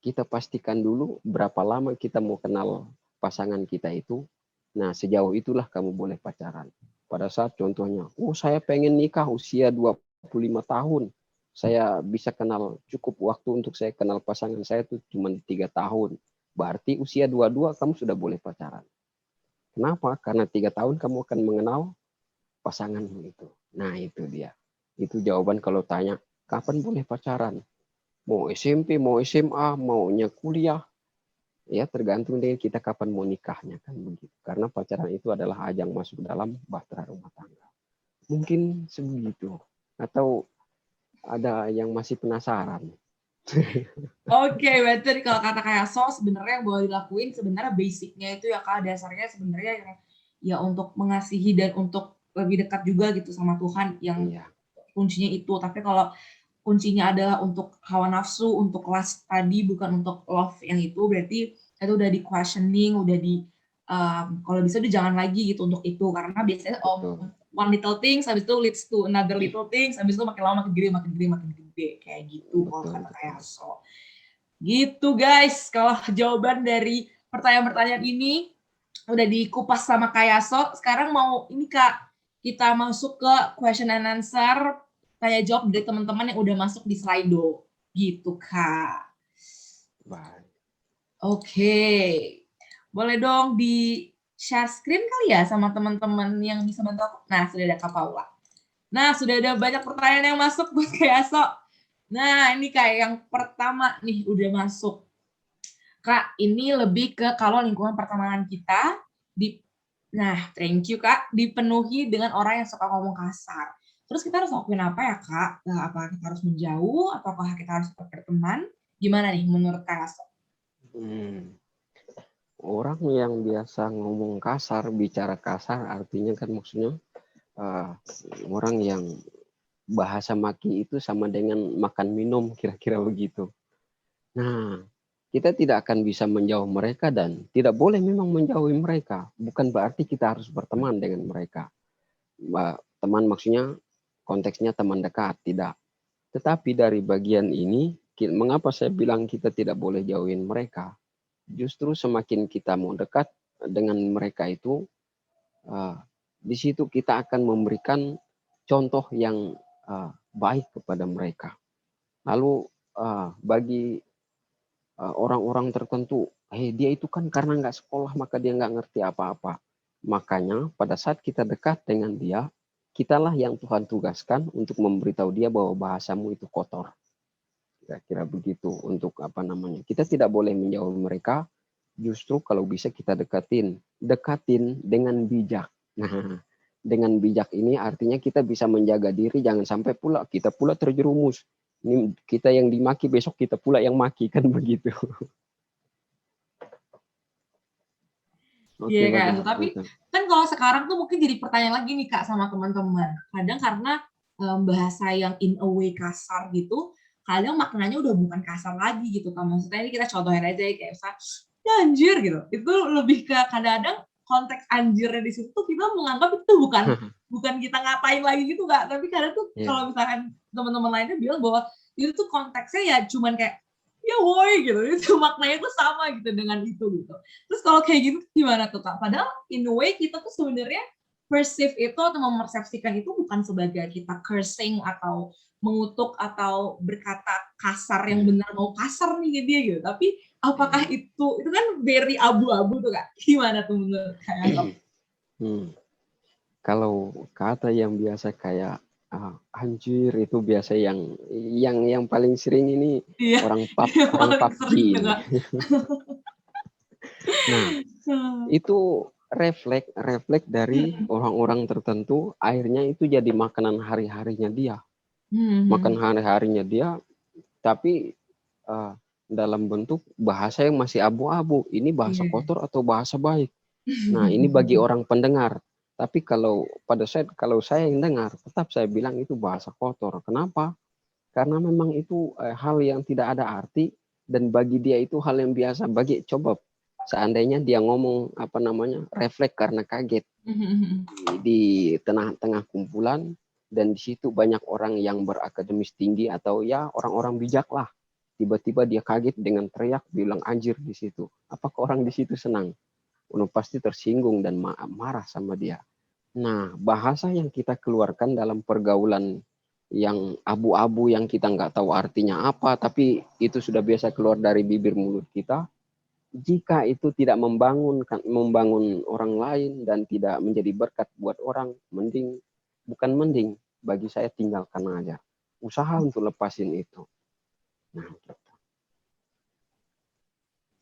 kita pastikan dulu berapa lama kita mau kenal pasangan kita itu. Nah, sejauh itulah kamu boleh pacaran. Pada saat contohnya, saya pengen nikah usia 25 tahun. Saya bisa kenal, cukup waktu untuk saya kenal pasangan saya itu cuma 3 tahun. Berarti usia 22 kamu sudah boleh pacaran. Kenapa? Karena 3 tahun kamu akan mengenal pasanganmu itu. Nah, itu dia. Itu jawaban kalau tanya, kapan boleh pacaran? Mau SMP, mau SMA, maunya kuliah. Ya, tergantung dengan kita kapan mau nikahnya kan begitu. Karena pacaran itu adalah ajang masuk dalam bahtera rumah tangga. Mungkin sebegitu. Atau ada yang masih penasaran? Oke, berarti kalau kata kayak sebenarnya yang boleh dilakuin sebenarnya basicnya itu ya Kak, dasarnya sebenarnya ya untuk mengasihi dan untuk lebih dekat juga gitu sama Tuhan yang kuncinya itu. Tapi kalau kuncinya adalah untuk hawa nafsu, untuk lust tadi, bukan untuk love yang itu, berarti itu udah di questioning, udah di kalau bisa udah jangan lagi gitu untuk itu, karena biasanya one little things habis itu leads to another little things, habis itu makin lama makin gede kayak gitu. Kalau kata kayak gitu guys, kalau jawaban dari pertanyaan-pertanyaan ini udah dikupas sama Kak Yaso, sekarang mau ini Kak, kita masuk ke question and answer, tanya jawab dari teman-teman yang udah masuk di Slido. Gitu Kak. Baik. Oke. Boleh dong di share screen kali ya sama teman-teman yang bisa bantu aku. Nah, sudah ada Kak Paula. Nah, sudah ada banyak pertanyaan yang masuk buat Kak Yaso. Nah, ini kayak yang pertama nih udah masuk. Kak, ini lebih ke kalau lingkungan pertemanan kita thank you Kak, dipenuhi dengan orang yang suka ngomong kasar. Terus kita harus lakuin apa ya Kak? Apa kita harus menjauh ataukah kita harus tetap berteman? Gimana nih menurut Kak Yaso? Orang yang biasa ngomong kasar, bicara kasar, artinya kan maksudnya orang yang bahasa maki itu sama dengan makan minum, kira-kira begitu. Nah, kita tidak akan bisa menjauh mereka dan tidak boleh memang menjauhi mereka. Bukan berarti kita harus berteman dengan mereka. Teman maksudnya konteksnya teman dekat, tidak. Tetapi dari bagian ini, mengapa saya bilang kita tidak boleh jauhin mereka? Justru semakin kita mau dekat dengan mereka itu, di situ kita akan memberikan contoh yang baik kepada mereka. Lalu bagi orang-orang tertentu, dia itu kan karena nggak sekolah maka dia nggak ngerti apa-apa. Makanya pada saat kita dekat dengan dia, kitalah yang Tuhan tugaskan untuk memberitahu dia bahwa bahasamu itu kotor. Kira-kira begitu untuk apa namanya. Kita tidak boleh menjauh mereka, justru kalau bisa kita dekatin dengan bijak. Nah, dengan bijak ini artinya kita bisa menjaga diri, jangan sampai pula kita pula terjerumus. Ini kita yang dimaki, besok kita pula yang maki, kan begitu. Iya Kak, tapi kan kalau sekarang tuh mungkin jadi pertanyaan lagi nih Kak sama teman-teman. Kadang karena bahasa yang in a way kasar gitu, kadang maknanya udah bukan kasar lagi gitu Kak. Maksudnya ini kita contohin aja ya, kayak misalnya, ya anjir gitu. Itu lebih ke kadang-kadang konteks anjirnya di situ tuh kita menganggap itu bukan kita ngapain lagi gitu Kak. Tapi kadang tuh kalau misalkan teman-teman lainnya bilang bahwa itu tuh konteksnya ya cuman kayak ya woi gitu, itu maknanya tuh sama gitu dengan itu gitu. Terus kalau kayak gitu gimana tuh Kak? Padahal in a way kita tuh sebenarnya perceive itu atau memersepsikan itu bukan sebagai kita cursing atau mengutuk atau berkata kasar yang benar mau kasar nih ke dia gitu. Tapi apakah itu kan very abu-abu tuh Kak? Gimana tuh menurut Kak? Kalau kata yang biasa kayak anjir itu biasa yang paling sering ini orang PUBG. Nah, itu refleks dari orang-orang tertentu, akhirnya itu jadi makanan hari-harinya dia. Makan hari-harinya dia, tapi dalam bentuk bahasa yang masih abu-abu. Ini bahasa kotor atau bahasa baik? Nah, ini bagi orang pendengar. Tapi kalau saya yang dengar, tetap saya bilang itu bahasa kotor. Kenapa? Karena memang itu hal yang tidak ada arti, dan bagi dia itu hal yang biasa. Coba seandainya dia ngomong refleks karena kaget di tengah-tengah kumpulan, dan di situ banyak orang yang berakademis tinggi atau ya orang-orang bijak lah. Tiba-tiba dia kaget dengan teriak bilang anjir di situ. Apakah orang di situ senang? Pasti tersinggung dan marah sama dia. Nah, bahasa yang kita keluarkan dalam pergaulan yang abu-abu yang kita nggak tahu artinya apa, tapi itu sudah biasa keluar dari bibir mulut kita, jika itu tidak membangun orang lain dan tidak menjadi berkat buat orang, bukan bagi saya tinggalkan aja. Usaha untuk lepasin itu. Nah, gitu.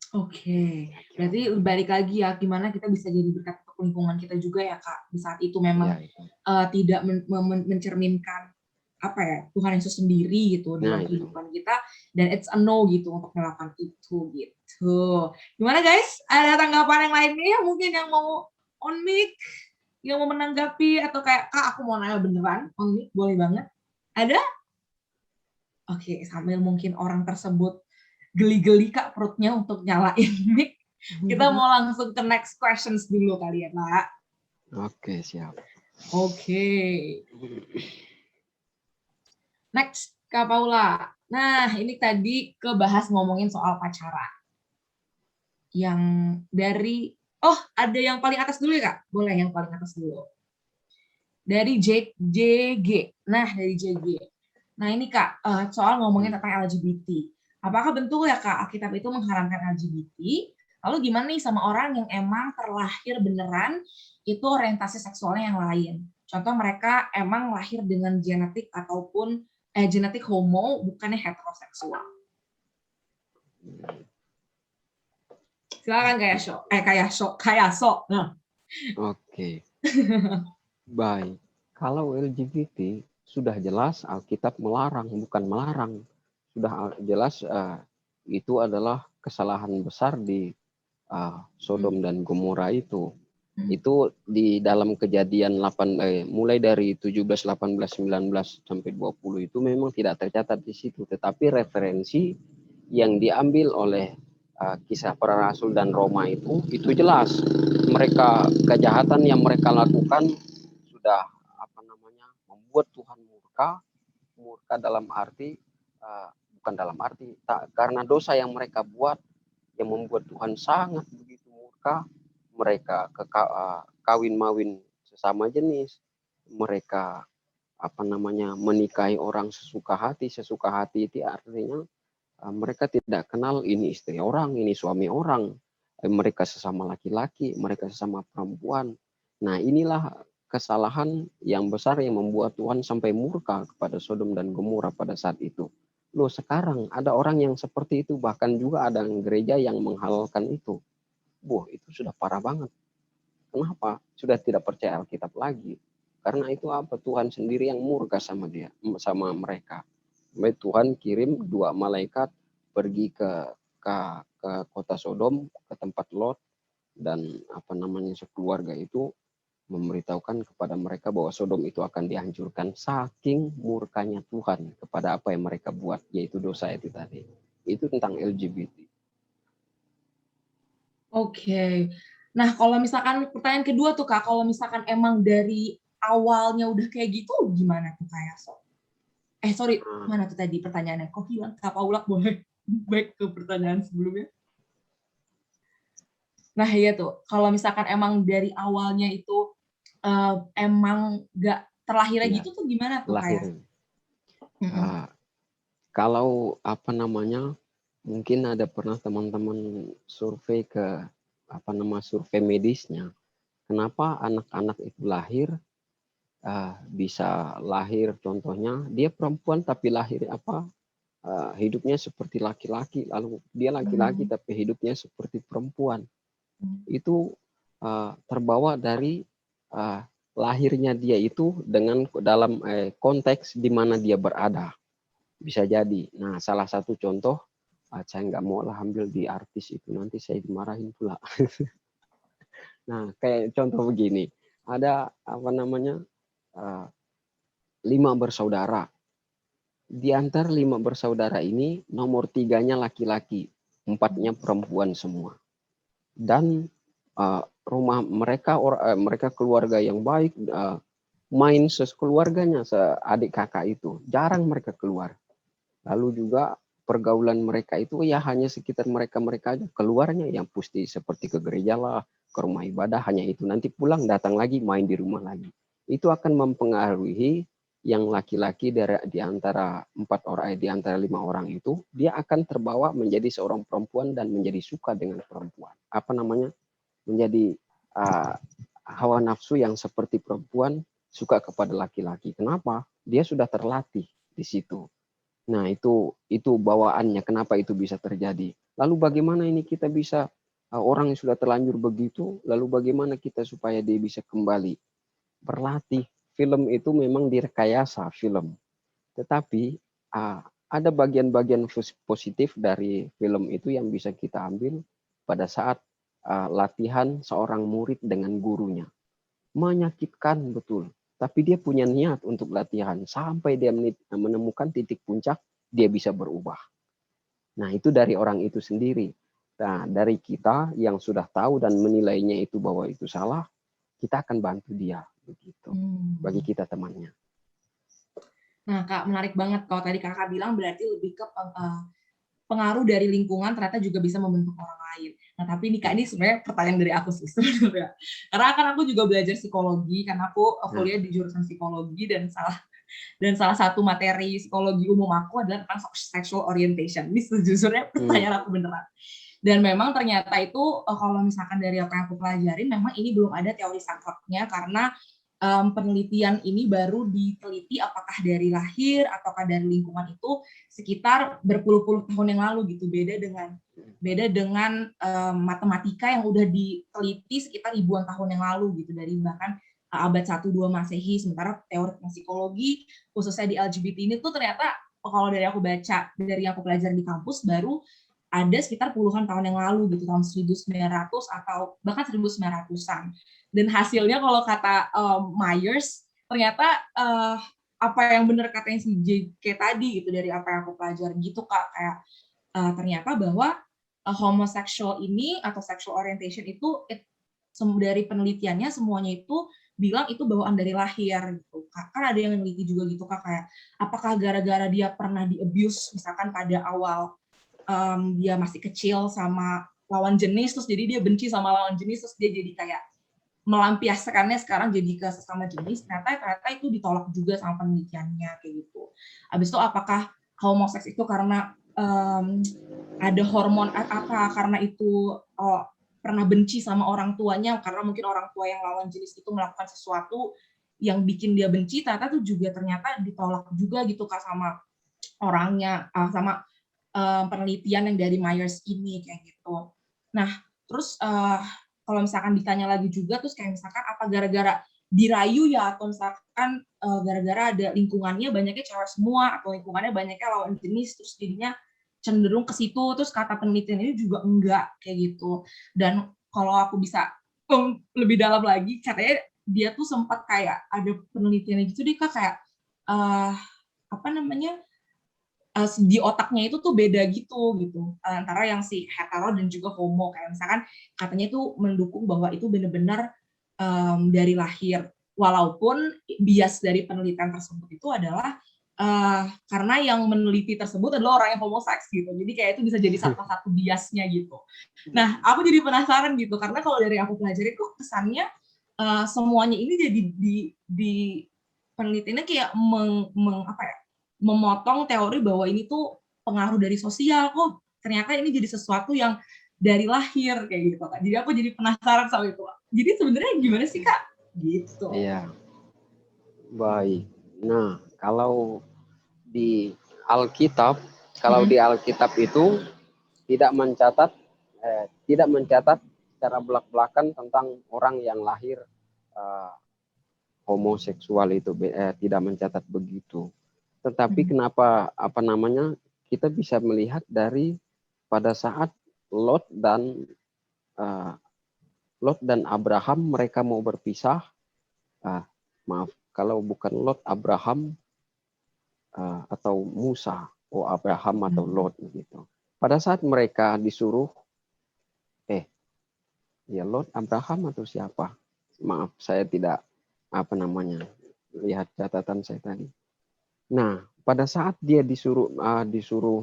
Oke, berarti balik lagi ya, gimana kita bisa jadi berkat untuk lingkungan kita juga ya Kak, di saat itu memang tidak mencerminkan Tuhan Yesus sendiri gitu dalam kehidupan kita, dan it's a no gitu untuk melakukan itu gitu. Gimana guys? Ada tanggapan yang lainnya mungkin yang mau on mic, yang mau menanggapi atau kayak Kak aku mau nanya beneran on mic, boleh banget. Ada? Oke, sambil mungkin orang tersebut geli-geli Kak perutnya untuk nyalain mic, kita mau langsung ke next questions dulu kali ya Kak. Oke, siap. Oke. Next, Kak Paula. Nah, ini tadi kebahas ngomongin soal pacaran. Yang dari, ada yang paling atas dulu ya Kak? Boleh yang paling atas dulu. Dari JG. Nah, dari JG. Nah, ini Kak, soal ngomongin tentang LGBT. Apakah betul ya Kak, Alkitab itu mengharamkan LGBT? Lalu gimana nih sama orang yang emang terlahir beneran itu orientasi seksualnya yang lain? Contoh mereka emang lahir dengan genetik ataupun genetik homo, bukannya heteroseksual. Silakan kayak so. Nah. Oke. Baik. Kalau LGBT sudah jelas Alkitab melarang, bukan melarang. Sudah jelas itu adalah kesalahan besar di Sodom dan Gomora itu. Itu di dalam Kejadian mulai dari 17, 18, 19 sampai 20 itu memang tidak tercatat di situ, tetapi referensi yang diambil oleh Kisah Para Rasul dan Roma itu jelas mereka kejahatan yang mereka lakukan sudah membuat Tuhan murka dalam arti bukan dalam arti karena dosa yang mereka buat yang membuat Tuhan sangat begitu murka. Mereka kawin-mawin sesama jenis, mereka menikahi orang sesuka hati itu artinya mereka tidak kenal ini istri orang, ini suami orang, mereka sesama laki-laki, mereka sesama perempuan. Nah, inilah kesalahan yang besar yang membuat Tuhan sampai murka kepada Sodom dan Gomora pada saat itu. Loh, sekarang ada orang yang seperti itu, bahkan juga ada gereja yang menghalalkan itu. Itu sudah parah banget. Kenapa? Sudah tidak percaya Alkitab lagi. Karena itu apa? Tuhan sendiri yang murka sama mereka. Tuhan kirim 2 malaikat pergi ke kota Sodom, ke tempat Lot, dan sekeluarga itu memberitahukan kepada mereka bahwa Sodom itu akan dihancurkan saking murkanya Tuhan kepada apa yang mereka buat, yaitu dosa itu tadi. Itu tentang LGBT. Oke. Nah, kalau misalkan pertanyaan kedua tuh Kak, kalau misalkan emang dari awalnya udah kayak gitu gimana tuh Kak Yaso? Sorry, mana tuh tadi pertanyaannya? Kok hilang? Kak Paulak boleh back ke pertanyaan sebelumnya? Nah, iya tuh. Kalau misalkan emang dari awalnya itu emang nggak terlahirnya gitu tuh gimana tuh Kak Yaso? Kalau mungkin ada pernah teman-teman survei ke survei medisnya, kenapa anak-anak itu lahir bisa lahir, contohnya dia perempuan tapi lahir hidupnya seperti laki-laki, lalu dia laki-laki tapi hidupnya seperti perempuan. Itu terbawa dari lahirnya dia itu dengan dalam konteks di mana dia berada. Bisa jadi. Nah, salah satu contoh, saya nggak mau lah ambil di artis itu, nanti saya dimarahin pula. Nah, kayak contoh begini, ada 5 bersaudara. Di antara 5 bersaudara ini, nomor 3-nya laki-laki, 4-nya perempuan semua. Dan rumah mereka keluarga yang baik, main sekeluarganya, adik kakak itu, jarang mereka keluar. Lalu juga pergaulan mereka itu ya hanya sekitar mereka aja, keluarnya yang pasti seperti ke gereja lah, ke rumah ibadah, hanya itu. Nanti pulang datang lagi main di rumah lagi. Itu akan mempengaruhi yang laki-laki di antara 5 orang itu, dia akan terbawa menjadi seorang perempuan dan menjadi suka dengan perempuan. Menjadi hawa nafsu yang seperti perempuan, suka kepada laki-laki. Kenapa? Dia sudah terlatih di situ. Nah, itu bawaannya, kenapa itu bisa terjadi. Lalu bagaimana ini kita bisa, orang yang sudah terlanjur begitu, lalu bagaimana kita supaya dia bisa kembali berlatih. Film itu memang direkayasa film. Tetapi ada bagian-bagian positif dari film itu yang bisa kita ambil pada saat latihan seorang murid dengan gurunya. Menyakitkan betul. Tapi dia punya niat untuk latihan. Sampai dia menemukan titik puncak, dia bisa berubah. Nah, itu dari orang itu sendiri. Nah, dari kita yang sudah tahu dan menilainya itu bahwa itu salah, kita akan bantu dia. Begitu. Bagi kita temannya. Nah, Kak, menarik banget. Kalau tadi Kakak bilang berarti lebih ke pengaruh dari lingkungan ternyata juga bisa membentuk orang lain. Nah, tapi nih Kak, ini sebenarnya pertanyaan dari aku sih sebenarnya. Karena kan aku juga belajar psikologi, karena aku kuliah di jurusan psikologi, dan salah satu materi psikologi umum aku adalah tentang sexual orientation. Ini sejujurnya pertanyaan aku beneran. Dan memang ternyata itu kalau misalkan dari apa yang aku pelajarin, memang ini belum ada teori sakleknya, karena penelitian ini baru diteliti apakah dari lahir ataukah dari lingkungan itu sekitar berpuluh-puluh tahun yang lalu gitu. Beda dengan matematika yang udah diteliti sekitar ribuan tahun yang lalu gitu, dari bahkan abad 1-2 Masehi. Sementara teori psikologi khususnya di LGBT ini tuh ternyata kalau dari aku baca, dari yang aku pelajari di kampus, baru ada sekitar puluhan tahun yang lalu gitu, tahun 1900 atau bahkan 1900-an. Dan hasilnya kalau kata Myers, ternyata apa yang benar katanya si JK tadi gitu, dari apa yang aku pelajari gitu Kak, kayak ternyata bahwa homosexual ini atau sexual orientation itu dari penelitiannya semuanya itu bilang itu bawaan dari lahir gitu. Kan ada yang meneliti juga gitu Kak, kayak apakah gara-gara dia pernah di-abuse misalkan pada awal dia masih kecil sama lawan jenis, terus jadi dia benci sama lawan jenis, terus dia jadi kayak melampiaskannya sekarang jadi ke sesama jenis, ternyata itu ditolak juga sama penelitiannya kayak gitu. Habis itu apakah homoseks itu karena ada hormon apa, karena itu pernah benci sama orang tuanya, karena mungkin orang tua yang lawan jenis itu melakukan sesuatu yang bikin dia benci, ternyata itu juga ternyata ditolak juga gitu Kak sama orangnya, sama penelitian yang dari Myers ini kayak gitu. Nah, terus kalau misalkan ditanya lagi juga, terus kayak misalkan apa gara-gara dirayu ya, atau misalkan gara-gara ada lingkungannya banyaknya cewek semua, atau lingkungannya banyaknya lawan jenis, terus jadinya cenderung ke situ, terus kata penelitian ini juga enggak kayak gitu. Dan kalau aku bisa lebih dalam lagi, katanya dia tuh sempat kayak ada penelitiannya gitu deh Kak, kayak apa namanya, di otaknya itu tuh beda gitu antara yang si hetero dan juga homo, kayak misalkan katanya itu mendukung bahwa itu benar-benar dari lahir, walaupun bias dari penelitian tersebut itu adalah karena yang meneliti tersebut adalah orang yang homoseks gitu, jadi kayak itu bisa jadi salah satu biasnya gitu. Nah, aku jadi penasaran gitu, karena kalau dari aku pelajari kok kesannya semuanya ini jadi di penelitiannya kayak apa ya, memotong teori bahwa ini tuh pengaruh dari sosial, kok ternyata ini jadi sesuatu yang dari lahir kayak gitu Kak. Jadi aku jadi penasaran sama itu. Jadi sebenarnya gimana sih Kak? Gitu. Iya, baik. Nah, kalau di Alkitab, di Alkitab itu tidak mencatat secara belak-belakan tentang orang yang lahir homoseksual itu, tidak mencatat begitu. Tetapi kenapa kita bisa melihat dari pada saat Lot dan Abraham mereka mau berpisah, maaf kalau bukan Lot, Abraham atau Musa, Abraham atau Lot gitu. Pada saat mereka disuruh, ya Lot, Abraham atau siapa? Maaf, saya tidak lihat catatan saya tadi. Nah, pada saat dia disuruh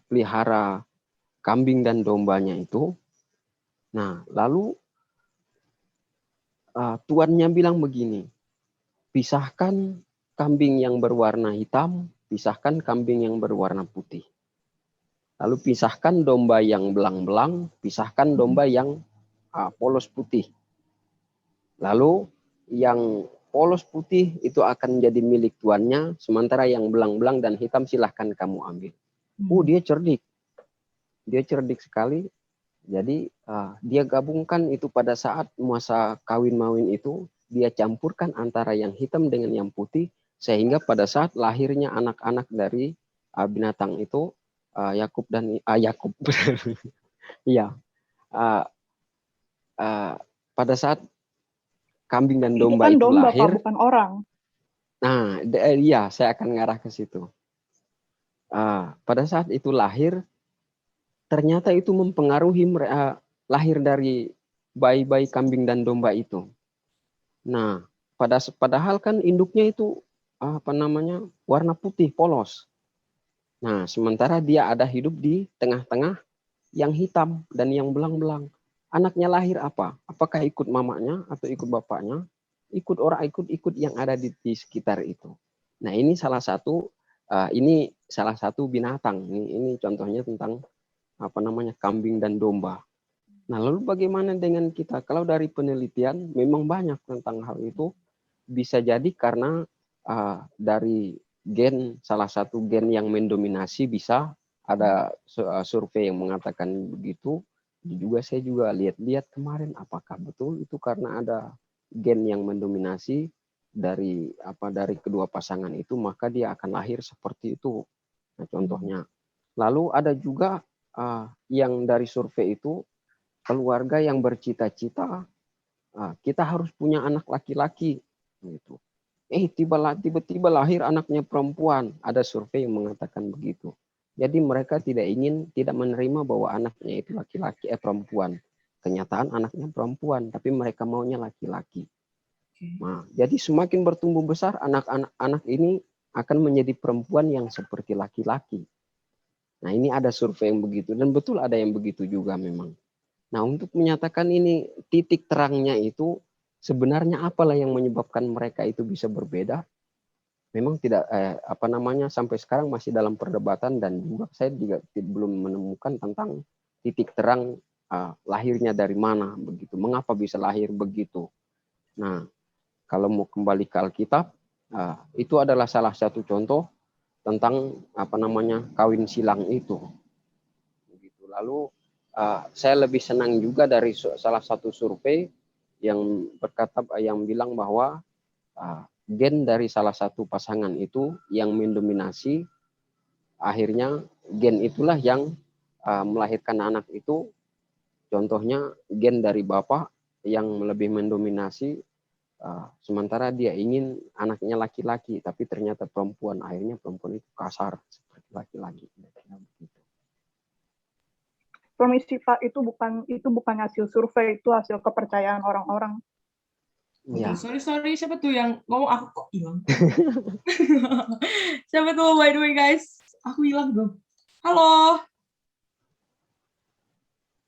pelihara kambing dan dombanya itu, nah lalu tuannya bilang begini, pisahkan kambing yang berwarna hitam, pisahkan kambing yang berwarna putih. Lalu pisahkan domba yang belang-belang, pisahkan domba yang polos putih. Lalu yang polos putih itu akan jadi milik tuannya, sementara yang belang-belang dan hitam silahkan kamu ambil. Dia cerdik. Dia cerdik sekali. Jadi dia gabungkan itu pada saat masa kawin-mawin itu, dia campurkan antara yang hitam dengan yang putih, sehingga pada saat lahirnya anak-anak dari binatang itu, Yakub dan Yakub, iya, pada saat kambing dan domba itu domba, lahir, Pak, bukan orang. Nah, iya, saya akan ngarah ke situ. Pada saat itu lahir, ternyata itu mempengaruhi lahir dari bayi-bayi kambing dan domba itu. Nah, padahal kan induknya itu warna putih polos. Nah, sementara dia ada hidup di tengah-tengah yang hitam dan yang belang-belang. Anaknya lahir apa? Apakah ikut mamanya atau ikut bapaknya? Ikut yang ada di sekitar itu. Nah, ini salah satu binatang. Ini contohnya tentang kambing dan domba. Nah, lalu bagaimana dengan kita? Kalau dari penelitian memang banyak tentang hal itu. Bisa jadi karena dari salah satu gen yang mendominasi, bisa ada survei yang mengatakan begitu. Saya juga lihat kemarin apakah betul itu karena ada gen yang mendominasi dari kedua pasangan itu, maka dia akan lahir seperti itu. Nah, contohnya. Lalu ada juga yang dari survei itu keluarga yang bercita-cita kita harus punya anak laki-laki gitu. Tiba-tiba lahir anaknya perempuan. Ada survei yang mengatakan begitu. Jadi mereka tidak menerima bahwa anaknya itu laki-laki perempuan. Kenyataan anaknya perempuan, tapi mereka maunya laki-laki. Nah, jadi semakin bertumbuh besar anak ini akan menjadi perempuan yang seperti laki-laki. Nah, ini ada survei yang begitu dan betul ada yang begitu juga memang. Nah, untuk menyatakan ini titik terangnya itu sebenarnya apalah yang menyebabkan mereka itu bisa berbeda? Memang tidak sampai sekarang masih dalam perdebatan dan juga saya juga belum menemukan tentang titik terang lahirnya dari mana begitu. Mengapa bisa lahir begitu? Nah, kalau mau kembali ke Alkitab, itu adalah salah satu contoh tentang kawin silang itu. Begitu. Lalu saya lebih senang juga dari salah satu survei yang bilang bahwa gen dari salah satu pasangan itu yang mendominasi, akhirnya gen itulah yang melahirkan anak itu. Contohnya gen dari bapak yang lebih mendominasi, sementara dia ingin anaknya laki-laki, tapi ternyata perempuan. Akhirnya perempuan itu kasar seperti laki-laki. Permisi Pak, itu bukan hasil survei, itu hasil kepercayaan orang-orang. Ya. Sorry, siapa tuh yang ngomong? Aku kok hilang? Siapa tuh, by the way guys? Aku hilang dong. Halo.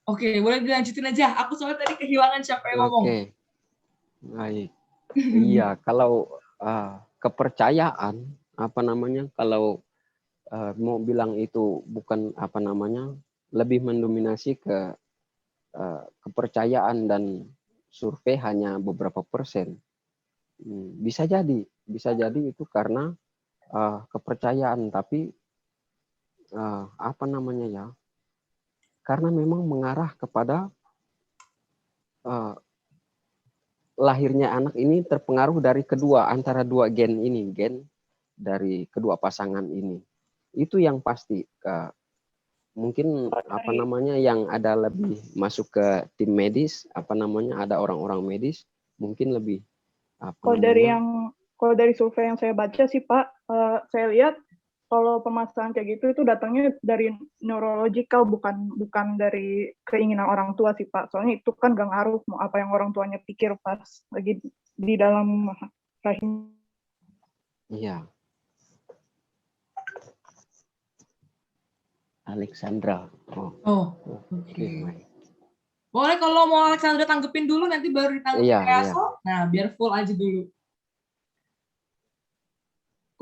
Oke, boleh dilanjutin aja. Aku soalnya tadi kehilangan siapa yang ngomong. Oke, baik. Iya, kalau kepercayaan kalau mau bilang itu bukan lebih mendominasi ke kepercayaan dan survei hanya beberapa persen. Bisa jadi itu karena kepercayaan, tapi karena memang mengarah kepada lahirnya anak ini terpengaruh dari antara dua gen ini, gen dari kedua pasangan ini. Itu yang pasti. Mungkin yang ada lebih masuk ke tim medis, ada orang-orang medis mungkin lebih kalau dari survei yang saya baca sih Pak, saya lihat kalau permasalahan kayak gitu itu datangnya dari neurological, bukan dari keinginan orang tua sih Pak. Soalnya itu kan gak ngaruh mau apa yang orang tuanya pikir pas lagi di dalam rahim. Iya. Alexandra. Oke. Boleh kalau mau Alexandra tanggepin dulu, nanti baru ditanggepin Reaso. Nah, biar full aja dulu.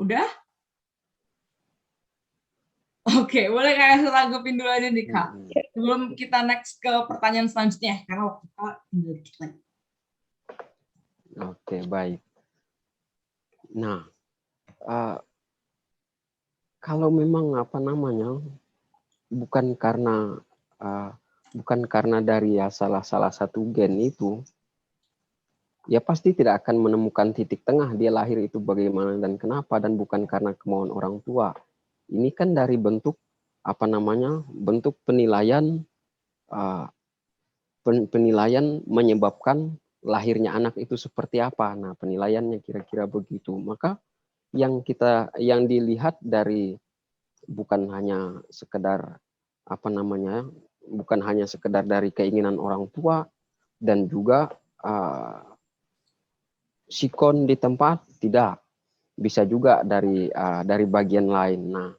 Udah? Oke, boleh Reaso tanggepin dulu aja nih Kak. Sebelum kita next ke pertanyaan selanjutnya, karena waktu kita tinggal dikit lagi. Oke, baik. Nah, kalau memang bukan karena dari salah satu gen itu, ya pasti tidak akan menemukan titik tengah dia lahir itu bagaimana dan kenapa, dan bukan karena kemauan orang tua. Ini kan dari bentuk bentuk penilaian menyebabkan lahirnya anak itu seperti apa. Nah, penilaiannya kira-kira begitu. Maka yang dilihat dari bukan hanya sekedar dari keinginan orang tua, dan juga sikon di tempat, tidak, bisa juga dari bagian lain. Nah,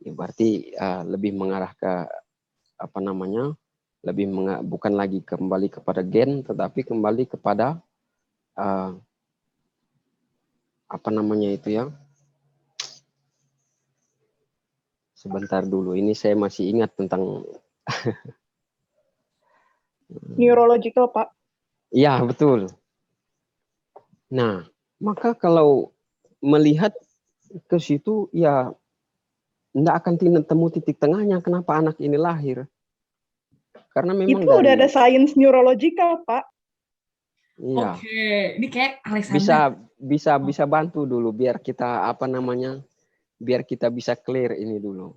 berarti lebih mengarah ke bukan lagi kembali kepada gen, tetapi kembali kepada sebentar dulu, ini saya masih ingat tentang neurological Pak. Iya, betul. Nah, maka kalau melihat ke situ, ya tidak akan temu titik tengahnya kenapa anak ini lahir. Karena memang itu udah ada sains neurological Pak. Iya. Oke, ini kayak Alexander. Bisa bantu dulu biar kita biar kita bisa clear ini dulu.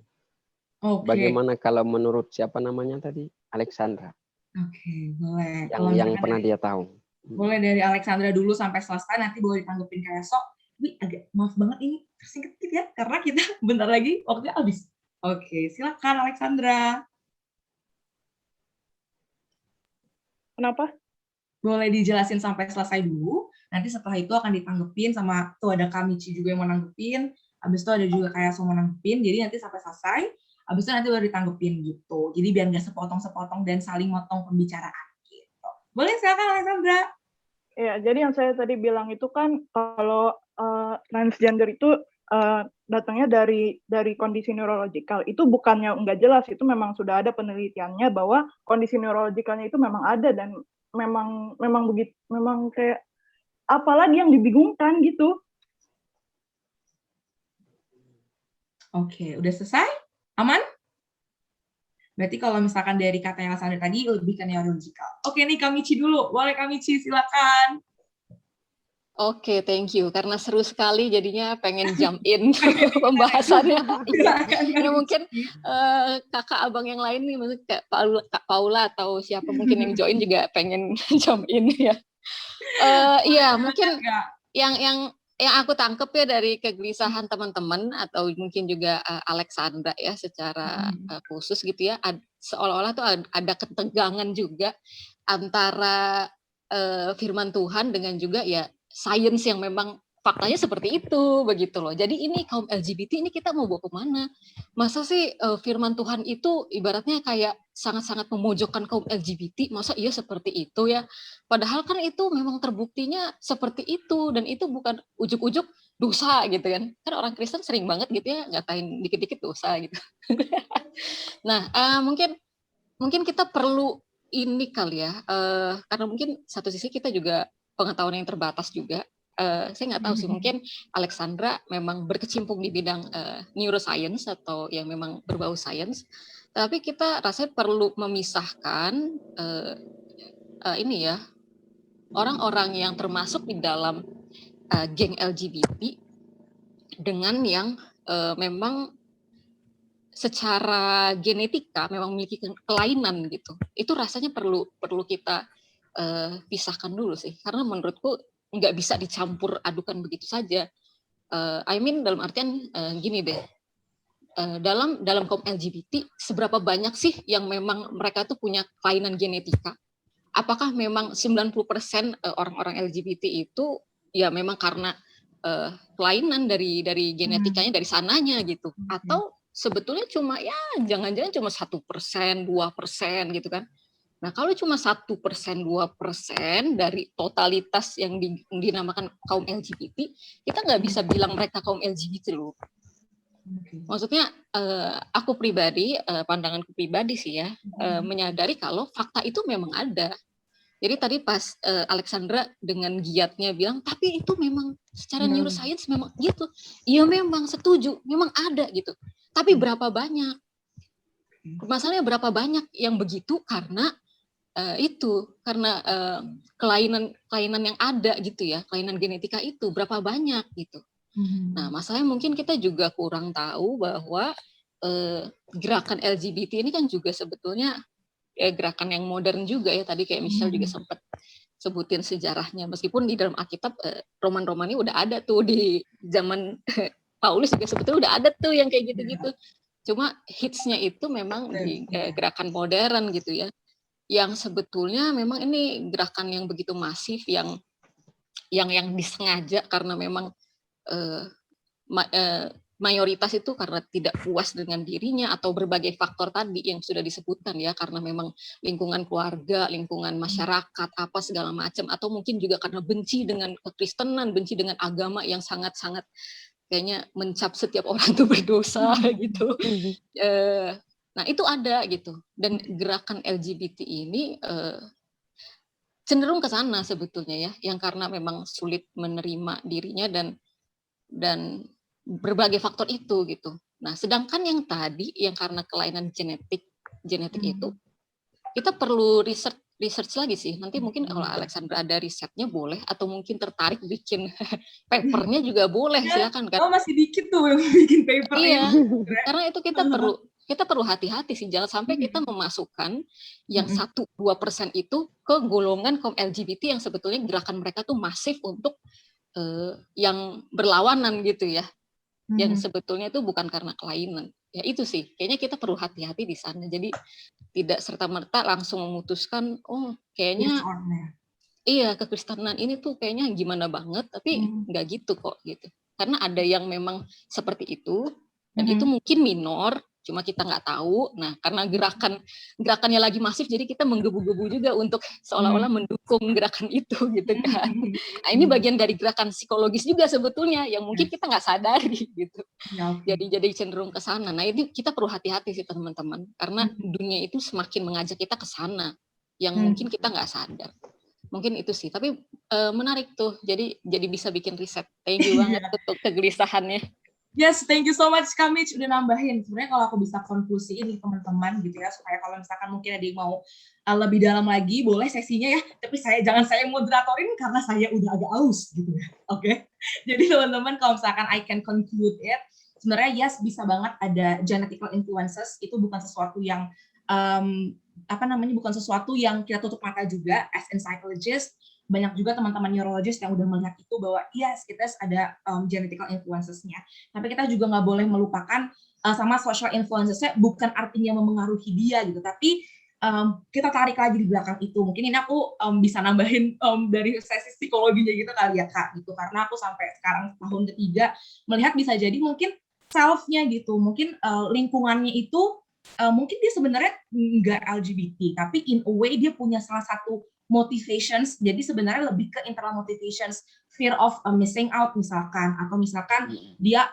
Oke. Bagaimana kalau menurut siapa namanya tadi? Alexandra. Oke, boleh. Yang pernah dia tahu. Boleh dari Alexandra dulu sampai selesai, nanti boleh ditanggepin kayak esok. Wih, agak maaf banget ini tersingkat dikit ya, karena kita bentar lagi waktunya habis. Oke, silakan Alexandra. Kenapa? Boleh dijelasin sampai selesai dulu, nanti setelah itu akan ditanggepin sama, tuh ada Kamichi juga yang mau nanggepin, habis itu ada juga kayak semua nanggepin, jadi nanti sampai selesai, habis itu nanti baru ditanggepin gitu. Jadi biar nggak sepotong-sepotong dan saling motong pembicaraan gitu. Boleh, silakan Alexandra. Ya, jadi yang saya tadi bilang itu kan kalau transgender itu datangnya dari kondisi neurologikal. Itu bukannya nggak jelas, itu memang sudah ada penelitiannya bahwa kondisi neurologikalnya itu memang ada dan memang begitu, memang kayak apalagi yang dibingungkan gitu. Oke, udah selesai? Aman? Berarti kalau misalkan dari kata yang Alexandra tadi lebih ke neurological. Oke nih Kamichi dulu. Boleh Kamichi, silakan. Oke, thank you. Karena seru sekali jadinya pengen jump in pembahasannya. Ya, mungkin kakak abang yang lain nih, maksudnya kayak Kak Paula atau siapa mungkin yang join juga pengen jump in ya. Iya, mungkin yang aku tangkep ya dari kegelisahan teman-teman atau mungkin juga Alexandra ya secara khusus gitu ya, seolah-olah tuh ada ketegangan juga antara firman Tuhan dengan juga ya sains yang memang faktanya seperti itu begitu loh. Jadi ini kaum LGBT ini kita mau bawa kemana? Masa sih firman Tuhan itu ibaratnya kayak sangat-sangat memojokkan kaum LGBT, masa iya seperti itu ya? Padahal kan itu memang terbuktinya seperti itu dan itu bukan ujuk-ujuk dosa gitu kan. Kan orang Kristen sering banget gitu ya ngatain dikit-dikit dosa gitu. Nah, mungkin kita perlu ini kali ya, karena mungkin satu sisi kita juga pengetahuan yang terbatas juga. Saya nggak tahu sih, mungkin Alexandra memang berkecimpung di bidang neuroscience atau yang memang berbau sains, tapi kita rasanya perlu memisahkan ini ya, orang-orang yang termasuk di dalam geng LGBT dengan yang memang secara genetika memang memiliki kelainan gitu. Itu rasanya perlu kita pisahkan dulu sih, karena menurutku nggak bisa dicampur adukan begitu saja. I mean dalam artian gini deh, dalam kaum LGBT seberapa banyak sih yang memang mereka tuh punya kelainan genetika? Apakah memang 90% orang-orang LGBT itu ya memang karena kelainan dari genetikanya dari sananya gitu, atau sebetulnya cuma ya jangan-jangan cuma 1%, 2% gitu kan? Nah kalau cuma 1%, 2% dari totalitas yang dinamakan kaum LGBT, kita nggak bisa bilang mereka kaum LGBT loh. Maksudnya aku pribadi, pandanganku pribadi sih ya, menyadari kalau fakta itu memang ada. Jadi tadi pas Alexandra dengan giatnya bilang, tapi itu memang secara neuroscience memang gitu. Iya memang setuju, memang ada gitu. Tapi berapa banyak? Masalahnya berapa banyak yang begitu karena karena kelainan yang ada gitu ya, kelainan genetika itu berapa banyak gitu. Nah masalahnya mungkin kita juga kurang tahu bahwa gerakan LGBT ini kan juga sebetulnya gerakan yang modern juga ya, tadi kayak Michelle juga sempat sebutin sejarahnya, meskipun di dalam Alkitab roman-roman ini udah ada tuh di zaman Paulus juga sebetulnya udah ada tuh yang kayak gitu-gitu, cuma hitsnya itu memang di gerakan modern gitu ya, yang sebetulnya memang ini gerakan yang begitu masif yang disengaja karena memang mayoritas itu karena tidak puas dengan dirinya atau berbagai faktor tadi yang sudah disebutkan ya, karena memang lingkungan keluarga, lingkungan masyarakat, apa segala macam, atau mungkin juga karena benci dengan kekristenan, benci dengan agama yang sangat-sangat kayaknya mencap setiap orang itu berdosa gitu. Nah itu ada gitu, dan gerakan LGBT ini cenderung ke sana sebetulnya ya, yang karena memang sulit menerima dirinya dan berbagai faktor itu gitu. Nah, sedangkan yang tadi yang karena kelainan genetik itu kita perlu research lagi sih. Nanti mungkin kalau Alexandra ada risetnya boleh, atau mungkin tertarik bikin papernya juga boleh, silakan kan. Oh masih dikit tuh yang bikin paper. Iya, karena itu kita kita perlu hati-hati sih, jangan sampai kita memasukkan yang 1-2% itu ke golongan kaum LGBT yang sebetulnya gerakan mereka tuh masif untuk yang berlawanan gitu ya, yang sebetulnya itu bukan karena kelainan. Ya itu sih, kayaknya kita perlu hati-hati di sana. Jadi tidak serta-merta langsung memutuskan, oh kayaknya iya kekristenan ini tuh kayaknya gimana banget, tapi nggak gitu kok gitu. Karena ada yang memang seperti itu, dan itu mungkin minor, cuma kita nggak tahu. Nah, karena gerakannya lagi masif, jadi kita menggebu-gebu juga untuk seolah-olah mendukung gerakan itu gitu kan. Nah, ini bagian dari gerakan psikologis juga sebetulnya, yang mungkin kita nggak sadari gitu. Jadi cenderung ke sana. Nah, ini kita perlu hati-hati sih teman-teman, karena dunia itu semakin mengajak kita ke sana, yang mungkin kita nggak sadar. Mungkin itu sih, tapi menarik tuh. Jadi bisa bikin riset. Thank you banget untuk kegelisahannya. Yes, thank you so much Kak Mitch udah nambahin. Sebenarnya kalau aku bisa konklusi ini teman-teman gitu ya, supaya kalau misalkan mungkin ada yang mau lebih dalam lagi, boleh sesinya ya. Tapi jangan saya moderatorin karena saya udah agak aus gitu ya. Oke. Jadi teman-teman kalau misalkan I can conclude it, sebenarnya yes bisa banget ada genetical influences, itu bukan sesuatu yang bukan sesuatu yang kita tutup mata juga as in psychologist. Banyak juga teman-teman neurologist yang udah melihat itu bahwa yes, kita ada genetical influences-nya. Tapi kita juga nggak boleh melupakan sama social influences-nya bukan artinya memengaruhi dia gitu. Tapi kita tarik lagi di belakang itu. Mungkin ini aku bisa nambahin dari sesi psikologinya gitu kali ya Kak. Gitu. Karena aku sampai sekarang tahun ketiga melihat bisa jadi mungkin self-nya gitu. Mungkin lingkungannya itu mungkin dia sebenarnya nggak LGBT. Tapi in a way dia punya salah satu motivations, jadi sebenarnya lebih ke internal motivations, fear of missing out misalkan, atau misalkan dia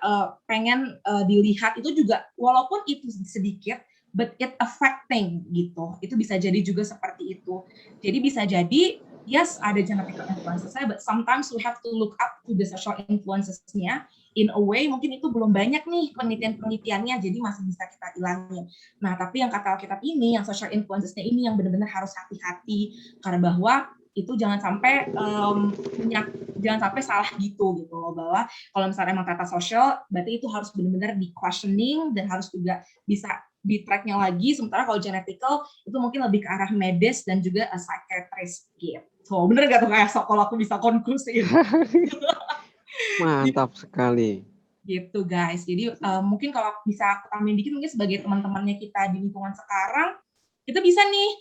pengen dilihat, itu juga walaupun itu sedikit, but it affecting gitu, itu bisa jadi juga seperti itu. Jadi bisa jadi, yes ada genetical influences, but sometimes we have to look up to the social influences-nya, in a way mungkin itu belum banyak nih penelitian-penelitiannya, jadi masih bisa kita ilangin. Nah, tapi yang kata Alkitab ini, yang social influences-nya ini yang benar-benar harus hati-hati, karena bahwa itu jangan sampai salah gitu loh, bahwa kalau misalnya emang tata sosial, berarti itu harus benar-benar di questioning dan harus juga bisa di tracknya lagi. Sementara kalau genetical itu mungkin lebih ke arah medis dan juga psychiatrist gitu. Bener gak tuh kayak kalau aku bisa konklusiin? Mantap sekali. Gitu guys. Jadi mungkin kalau bisa aku tambahin dikit, mungkin sebagai teman-temannya kita di lingkungan sekarang, kita bisa nih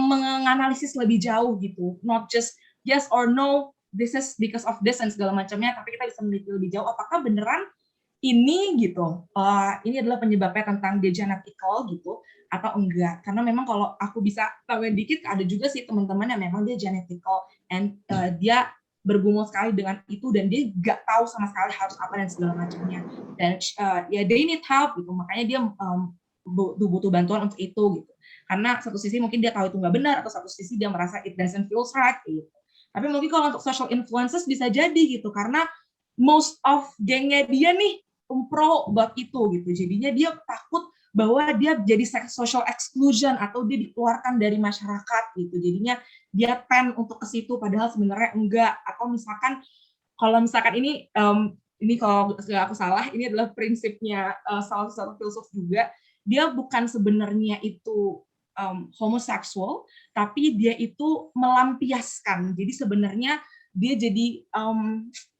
menganalisis lebih jauh gitu. Not just yes or no, this is because of this dan segala macamnya, tapi kita bisa meneliti lebih jauh apakah beneran ini gitu. Ini adalah penyebabnya tentang dia genetical gitu atau enggak. Karena memang kalau aku bisa tambahin dikit, ada juga sih teman-teman yang memang dia genetical and dia bergumul sekali dengan itu dan dia nggak tahu sama sekali harus apa dan segala macamnya, dan ya they need help gitu, makanya dia butuh bantuan untuk itu gitu, karena satu sisi mungkin dia tahu itu nggak benar, atau satu sisi dia merasa it doesn't feel right gitu. Tapi mungkin kalau untuk social influences bisa jadi gitu, karena most of gengnya dia nih pro buat itu gitu, jadinya dia takut bahwa dia jadi social exclusion atau dia dikeluarkan dari masyarakat gitu, jadinya dia pen untuk ke situ padahal sebenarnya enggak. Atau misalkan kalau misalkan ini kalau aku salah, ini adalah prinsipnya salah satu filsuf juga, dia bukan sebenarnya itu homoseksual, tapi dia itu melampiaskan, jadi sebenarnya dia jadi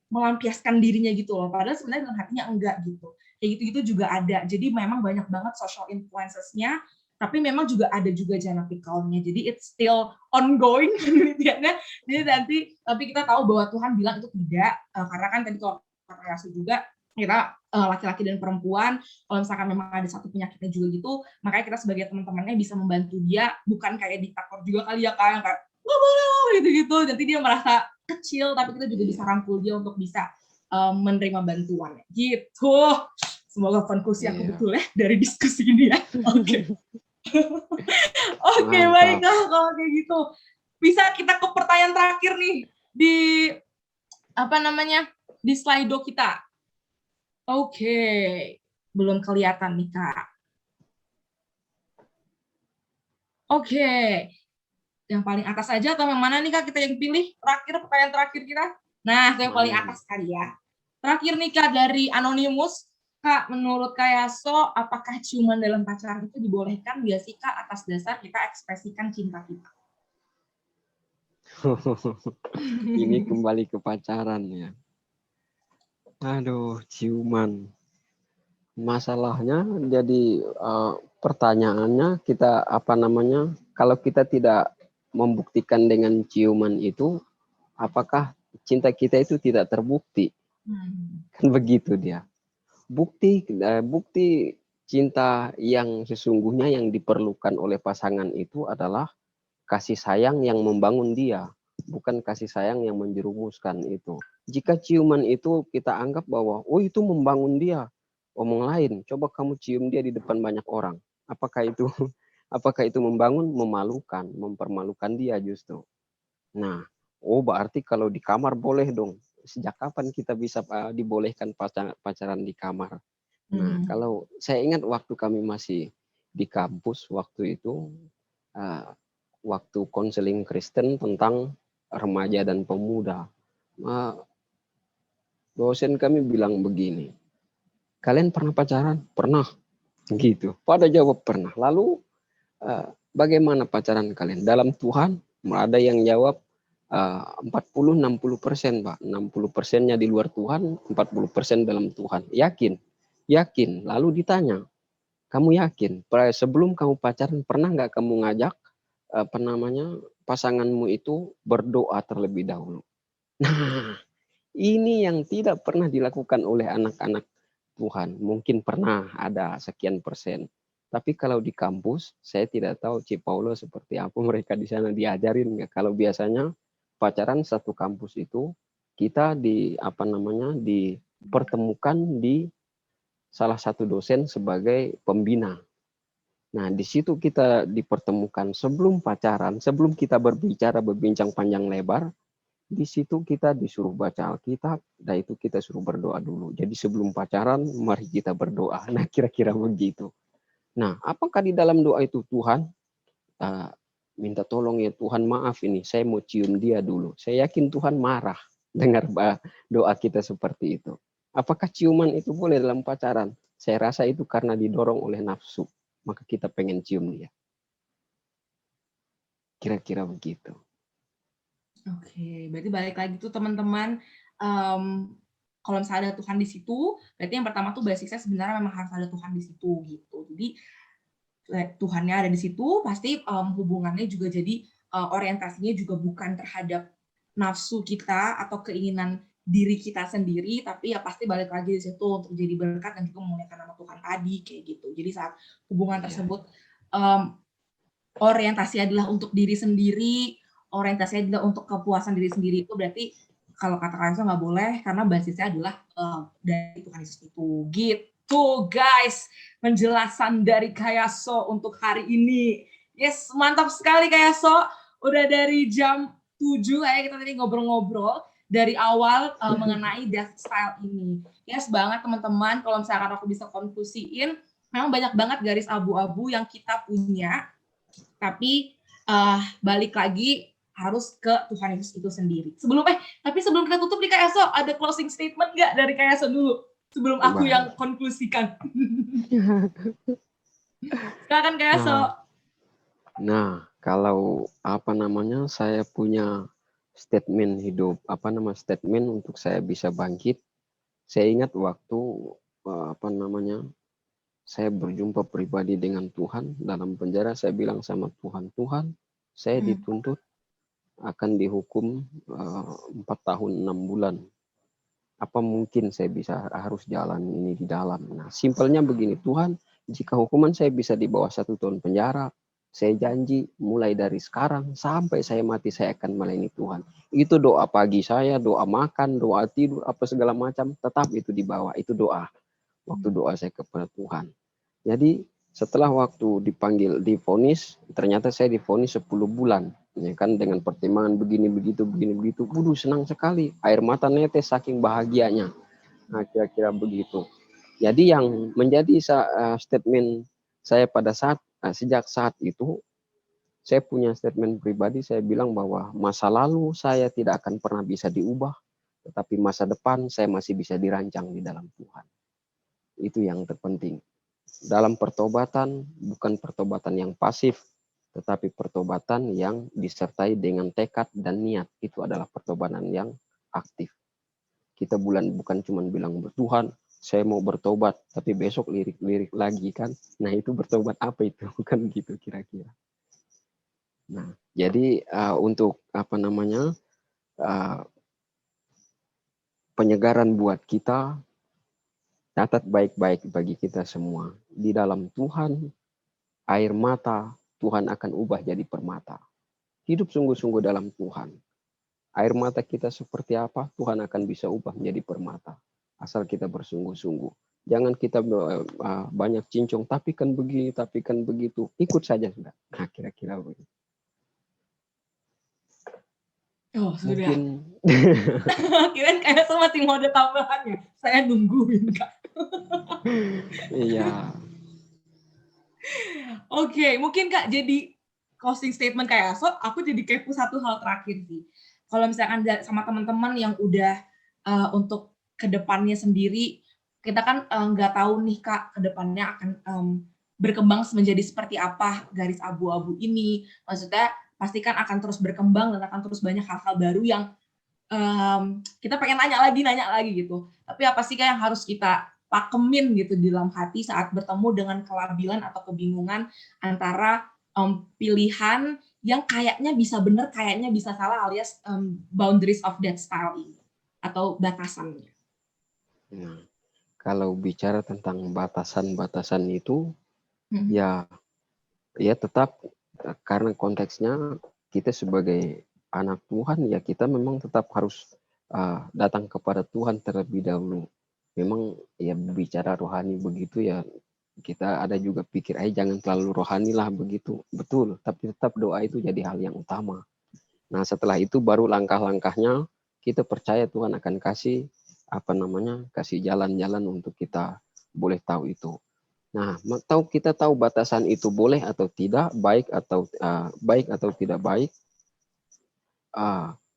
melampiaskan dirinya gitu loh, padahal sebenarnya dalam hatinya enggak gitu. Kayak gitu-gitu juga ada. Jadi memang banyak banget social influences-nya, tapi memang juga ada juga geneticalnya. Jadi it's still ongoing penelitiannya. Jadi nanti, tapi kita tahu bahwa Tuhan bilang itu tidak, karena kan tadi kalau Rasul juga kita laki-laki dan perempuan, kalau misalkan memang ada satu penyakitnya juga gitu, makanya kita sebagai teman-temannya bisa membantu dia, bukan kayak diktator juga kali ya kayak nggak boleh gitu-gitu. Nanti dia merasa kecil, tapi kita juga bisa rangkul dia untuk bisa menerima bantuan gitu. Semoga konklusi aku betul ya dari diskusi ini ya. Oke. Oke, baiklah kalau kayak gitu. Bisa kita ke pertanyaan terakhir nih di di Slido kita. Oke. Belum kelihatan nih, Kak. Oke. Yang paling atas aja atau yang mana nih Kak kita yang pilih? Pertanyaan terakhir kita. Nah, yang paling atas kali ya. Terakhir nih Kak dari Anonymous. Kak, menurut Kak Yaso, apakah ciuman dalam pacaran itu dibolehkan nggak sih Kak atas dasar kita ekspresikan cinta kita? Ini kembali ke pacaran ya. Aduh, ciuman. Masalahnya jadi pertanyaannya kita apa namanya? Kalau kita tidak membuktikan dengan ciuman itu, apakah cinta kita itu tidak terbukti? Kan begitu dia. Bukti cinta yang sesungguhnya yang diperlukan oleh pasangan itu adalah kasih sayang yang membangun dia, bukan kasih sayang yang menjerumuskan itu. Jika ciuman itu kita anggap bahwa, oh itu membangun dia, omong lain, coba kamu cium dia di depan banyak orang. Apakah itu apakah itu membangun? Memalukan, mempermalukan dia justru. Nah, oh berarti kalau di kamar boleh dong. Sejak kapan kita bisa dibolehkan pacaran di kamar? Nah, kalau saya ingat waktu kami masih di kampus waktu itu, waktu konseling Kristen tentang remaja dan pemuda, dosen kami bilang begini, kalian pernah pacaran? Pernah, gitu. Pada jawab pernah. Lalu bagaimana pacaran kalian? Dalam Tuhan? Ada yang jawab 40-60%, Pak. 60%-nya di luar Tuhan, 40% dalam Tuhan. Yakin? Yakin. Lalu ditanya, kamu yakin? Sebelum kamu pacaran, pernah nggak kamu ngajak pasanganmu itu berdoa terlebih dahulu? Nah, ini yang tidak pernah dilakukan oleh anak-anak Tuhan. Mungkin pernah ada sekian persen. Tapi kalau di kampus, saya tidak tahu Cik Paulo seperti apa mereka di sana diajarin nggak. Kalau biasanya pacaran satu kampus itu kita dipertemukan di salah satu dosen sebagai pembina. Nah, di situ kita dipertemukan sebelum pacaran, sebelum kita berbincang panjang lebar, di situ kita disuruh baca Alkitab, dan itu kita suruh berdoa dulu. Jadi sebelum pacaran, mari kita berdoa. Nah, kira-kira begitu. Nah, apakah di dalam doa itu Tuhan, minta tolong ya Tuhan, maaf ini, saya mau cium dia dulu. Saya yakin Tuhan marah dengar doa kita seperti itu. Apakah ciuman itu boleh dalam pacaran? Saya rasa itu karena didorong oleh nafsu. Maka kita pengen cium dia. Kira-kira begitu. Oke, berarti balik lagi tuh teman-teman, kalau misalnya ada Tuhan di situ, berarti yang pertama tuh basisnya sebenarnya memang harus ada Tuhan di situ gitu. Jadi Tuhannya ada di situ, pasti hubungannya juga jadi orientasinya juga bukan terhadap nafsu kita atau keinginan diri kita sendiri, tapi ya pasti balik lagi di situ untuk jadi berkat dan juga memuliakan nama Tuhan tadi kayak gitu. Jadi saat hubungan tersebut orientasi adalah untuk diri sendiri, orientasi adalah untuk kepuasan diri sendiri, itu berarti kalau kata Kak Yaso nggak boleh karena basisnya adalah dari Tuhan Yesus itu. Gitu guys, penjelasan dari Kak Yaso untuk hari ini. Yes, mantap sekali Kak Yaso. Udah dari jam 7 kayak kita tadi ngobrol-ngobrol dari awal mengenai death style ini. Yes banget teman-teman, kalau misalkan aku bisa konklusiin, memang banyak banget garis abu-abu yang kita punya, tapi balik lagi harus ke Tuhan Yesus itu sendiri. Tapi sebelum kita tutup nih Kak Yaso, ada closing statement nggak dari Kak Yaso dulu? Sebelum aku yang konklusikan. Silakan Kak Yaso. Nah, kalau saya punya statement hidup, statement untuk saya bisa bangkit. Saya ingat waktu saya berjumpa pribadi dengan Tuhan dalam penjara, saya bilang sama Tuhan, saya dituntut akan dihukum 4 tahun 6 bulan. Apa mungkin saya harus jalan ini di dalam? Nah, simpelnya begini, Tuhan, jika hukuman saya bisa di bawah 1 tahun penjara, saya janji mulai dari sekarang sampai saya mati saya akan melayani Tuhan. Itu doa pagi saya, doa makan, doa tidur, apa segala macam, tetap itu di bawah. Itu doa. Waktu doa saya kepada Tuhan. Jadi setelah waktu divonis, ternyata saya divonis 10 bulan. Ya kan, dengan pertimbangan begini begitu. Waduh, senang sekali. Air mata netes saking bahagianya. Nah, kira-kira begitu. Jadi yang menjadi statement saya pada sejak saat itu, saya punya statement pribadi, saya bilang bahwa masa lalu saya tidak akan pernah bisa diubah, tetapi masa depan saya masih bisa dirancang di dalam Tuhan. Itu yang terpenting. Dalam pertobatan, bukan pertobatan yang pasif, tetapi pertobatan yang disertai dengan tekad dan niat. Itu adalah pertobatan yang aktif. Kita bukan cuma bilang, Tuhan, saya mau bertobat, tapi besok lirik-lirik lagi kan. Nah, itu bertobat apa itu? Kan gitu kira-kira. Nah, jadi untuk penyegaran buat kita, catat baik-baik bagi kita semua. Di dalam Tuhan, air mata Tuhan akan ubah jadi permata. Hidup sungguh-sungguh dalam Tuhan. Air mata kita seperti apa, Tuhan akan bisa ubah menjadi permata. Asal kita bersungguh-sungguh. Jangan kita banyak cincong, tapi kan begini, tapi kan begitu. Ikut saja sudah. Nah, kira-kira begitu. Oh, sudah. Mungkin Kirain kayak masih mau ada tambahannya. Saya nungguin, Kak. iya. Oke, mungkin Kak jadi closing statement kayak Aso, aku jadi kepo satu hal terakhir sih. Kalau misalkan sama teman-teman yang udah untuk kedepannya sendiri, kita kan nggak tahu nih Kak, kedepannya akan berkembang menjadi seperti apa garis abu-abu ini. Maksudnya pasti kan akan terus berkembang dan akan terus banyak hal-hal baru yang kita pengen nanya lagi gitu. Tapi apa sih Kak yang harus kita pakemin gitu di dalam hati saat bertemu dengan kelabilan atau kebingungan antara pilihan yang kayaknya bisa benar, kayaknya bisa salah, alias boundaries of that style ini atau batasannya. Nah, kalau bicara tentang batasan-batasan itu, ya tetap karena konteksnya kita sebagai anak Tuhan, ya kita memang tetap harus datang kepada Tuhan terlebih dahulu. Memang ya bicara rohani begitu ya, kita ada juga pikir, jangan terlalu rohani lah begitu. Betul, tapi tetap doa itu jadi hal yang utama. Nah, setelah itu baru langkah-langkahnya kita percaya Tuhan akan kasih kasih jalan-jalan untuk kita boleh tahu itu. Nah, kita tahu batasan itu boleh atau tidak, baik atau tidak baik.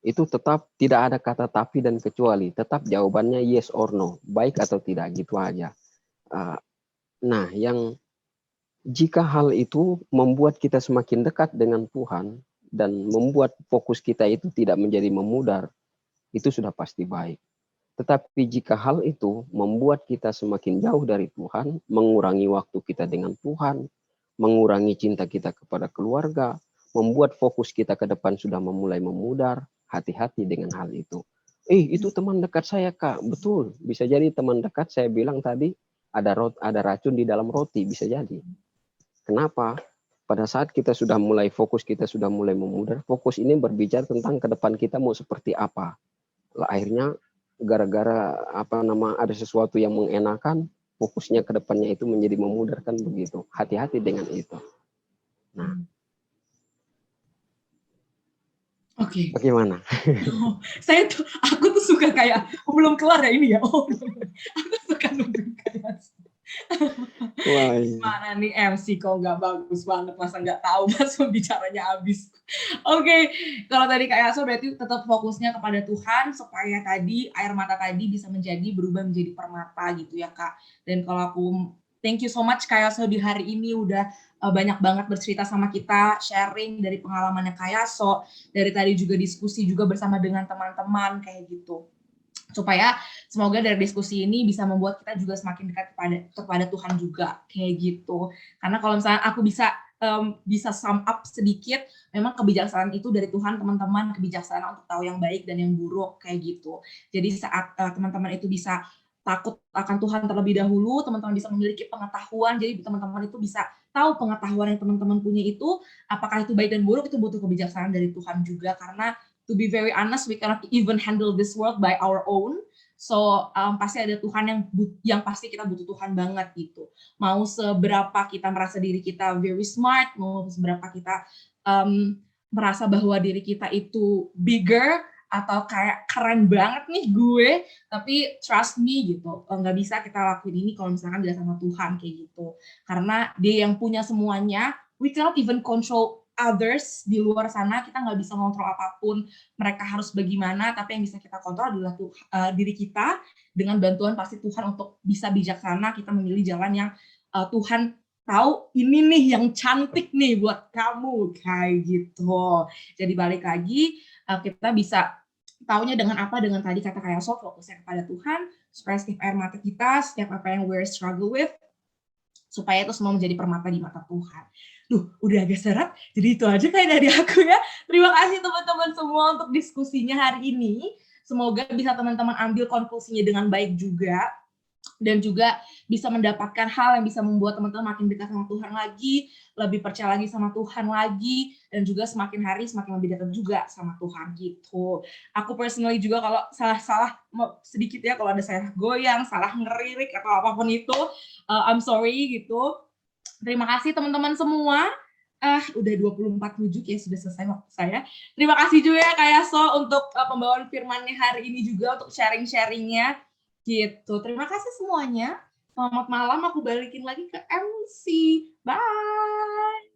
Itu tetap tidak ada kata tapi dan kecuali, tetap jawabannya yes or no, baik atau tidak, gitu aja. Nah, jika hal itu membuat kita semakin dekat dengan Tuhan dan membuat fokus kita itu tidak menjadi memudar, itu sudah pasti baik. Tetapi jika hal itu membuat kita semakin jauh dari Tuhan, mengurangi waktu kita dengan Tuhan, mengurangi cinta kita kepada keluarga, membuat fokus kita ke depan sudah memulai memudar, hati-hati dengan hal itu. Itu teman dekat saya, Kak. Betul, bisa jadi teman dekat saya bilang tadi ada racun di dalam roti, bisa jadi. Kenapa? Pada saat kita sudah mulai fokus, kita sudah mulai memudar, fokus ini berbicara tentang ke depan kita mau seperti apa. Akhirnya gara-gara ada sesuatu yang mengenakan, fokusnya ke depannya itu menjadi memudarkan begitu. Hati-hati dengan itu. Nah, Oke. Bagaimana? Aku tuh suka kayak belum kelar ya ini ya. Aku suka nungguin kayak Mana nih MC kok nggak bagus banget, masa nggak tahu langsung bicaranya habis. Oke, kalau tadi Kak Yaso berarti tetap fokusnya kepada Tuhan supaya tadi air mata tadi bisa berubah menjadi permata gitu ya Kak. Dan kalau aku thank you so much Kak Yaso di hari ini udah banyak banget bercerita sama kita, sharing dari pengalamannya Kak Yaso, dari tadi juga diskusi juga bersama dengan teman-teman kayak gitu. Supaya semoga dari diskusi ini bisa membuat kita juga semakin dekat kepada Tuhan juga kayak gitu. Karena kalau misalnya aku bisa sum up sedikit, memang kebijaksanaan itu dari Tuhan teman-teman, kebijaksanaan untuk tahu yang baik dan yang buruk kayak gitu. Jadi saat teman-teman itu bisa takut akan Tuhan terlebih dahulu, teman-teman bisa memiliki pengetahuan, jadi teman-teman itu bisa tahu pengetahuan yang teman-teman punya itu, apakah itu baik dan buruk, itu butuh kebijaksanaan dari Tuhan juga, karena to be very honest, we cannot even handle this world by our own. So pasti ada Tuhan yang pasti kita butuh Tuhan banget gitu. Mau seberapa kita merasa diri kita very smart, mau seberapa kita merasa bahwa diri kita itu bigger atau kayak keren banget nih gue, tapi trust me gitu, nggak bisa kita lakuin ini kalau misalkan tidak sama Tuhan kayak gitu. Karena Dia yang punya semuanya, we cannot even control others di luar sana, kita nggak bisa ngontrol apapun mereka harus bagaimana, tapi yang bisa kita kontrol adalah diri kita. Dengan bantuan pasti Tuhan untuk bisa bijaksana kita memilih jalan yang Tuhan tahu ini nih yang cantik nih buat kamu, kayak gitu. Jadi balik lagi kita bisa taunya dengan apa, dengan tadi kata kayak fokusnya kepada Tuhan, supaya setiap air mata kita, setiap apa yang we're struggle with, supaya itu semua menjadi permata di mata Tuhan. Udah agak seret, jadi itu aja kayak dari aku ya. Terima kasih teman-teman semua untuk diskusinya hari ini. Semoga bisa teman-teman ambil konklusinya dengan baik juga, dan juga bisa mendapatkan hal yang bisa membuat teman-teman makin dekat sama Tuhan lagi, lebih percaya lagi sama Tuhan lagi, dan juga semakin hari semakin lebih dekat juga sama Tuhan gitu. Aku personally juga kalau salah-salah sedikit ya, kalau ada salah goyang, salah ngeririk atau apapun itu, I'm sorry gitu. Terima kasih teman-teman semua. Udah 24:07 ya, sudah selesai waktu saya. Terima kasih juga ya Kak Yaso untuk pembawaan firman-nya hari ini juga, untuk sharing-sharingnya gitu. Terima kasih semuanya. Selamat malam, aku balikin lagi ke MC. Bye.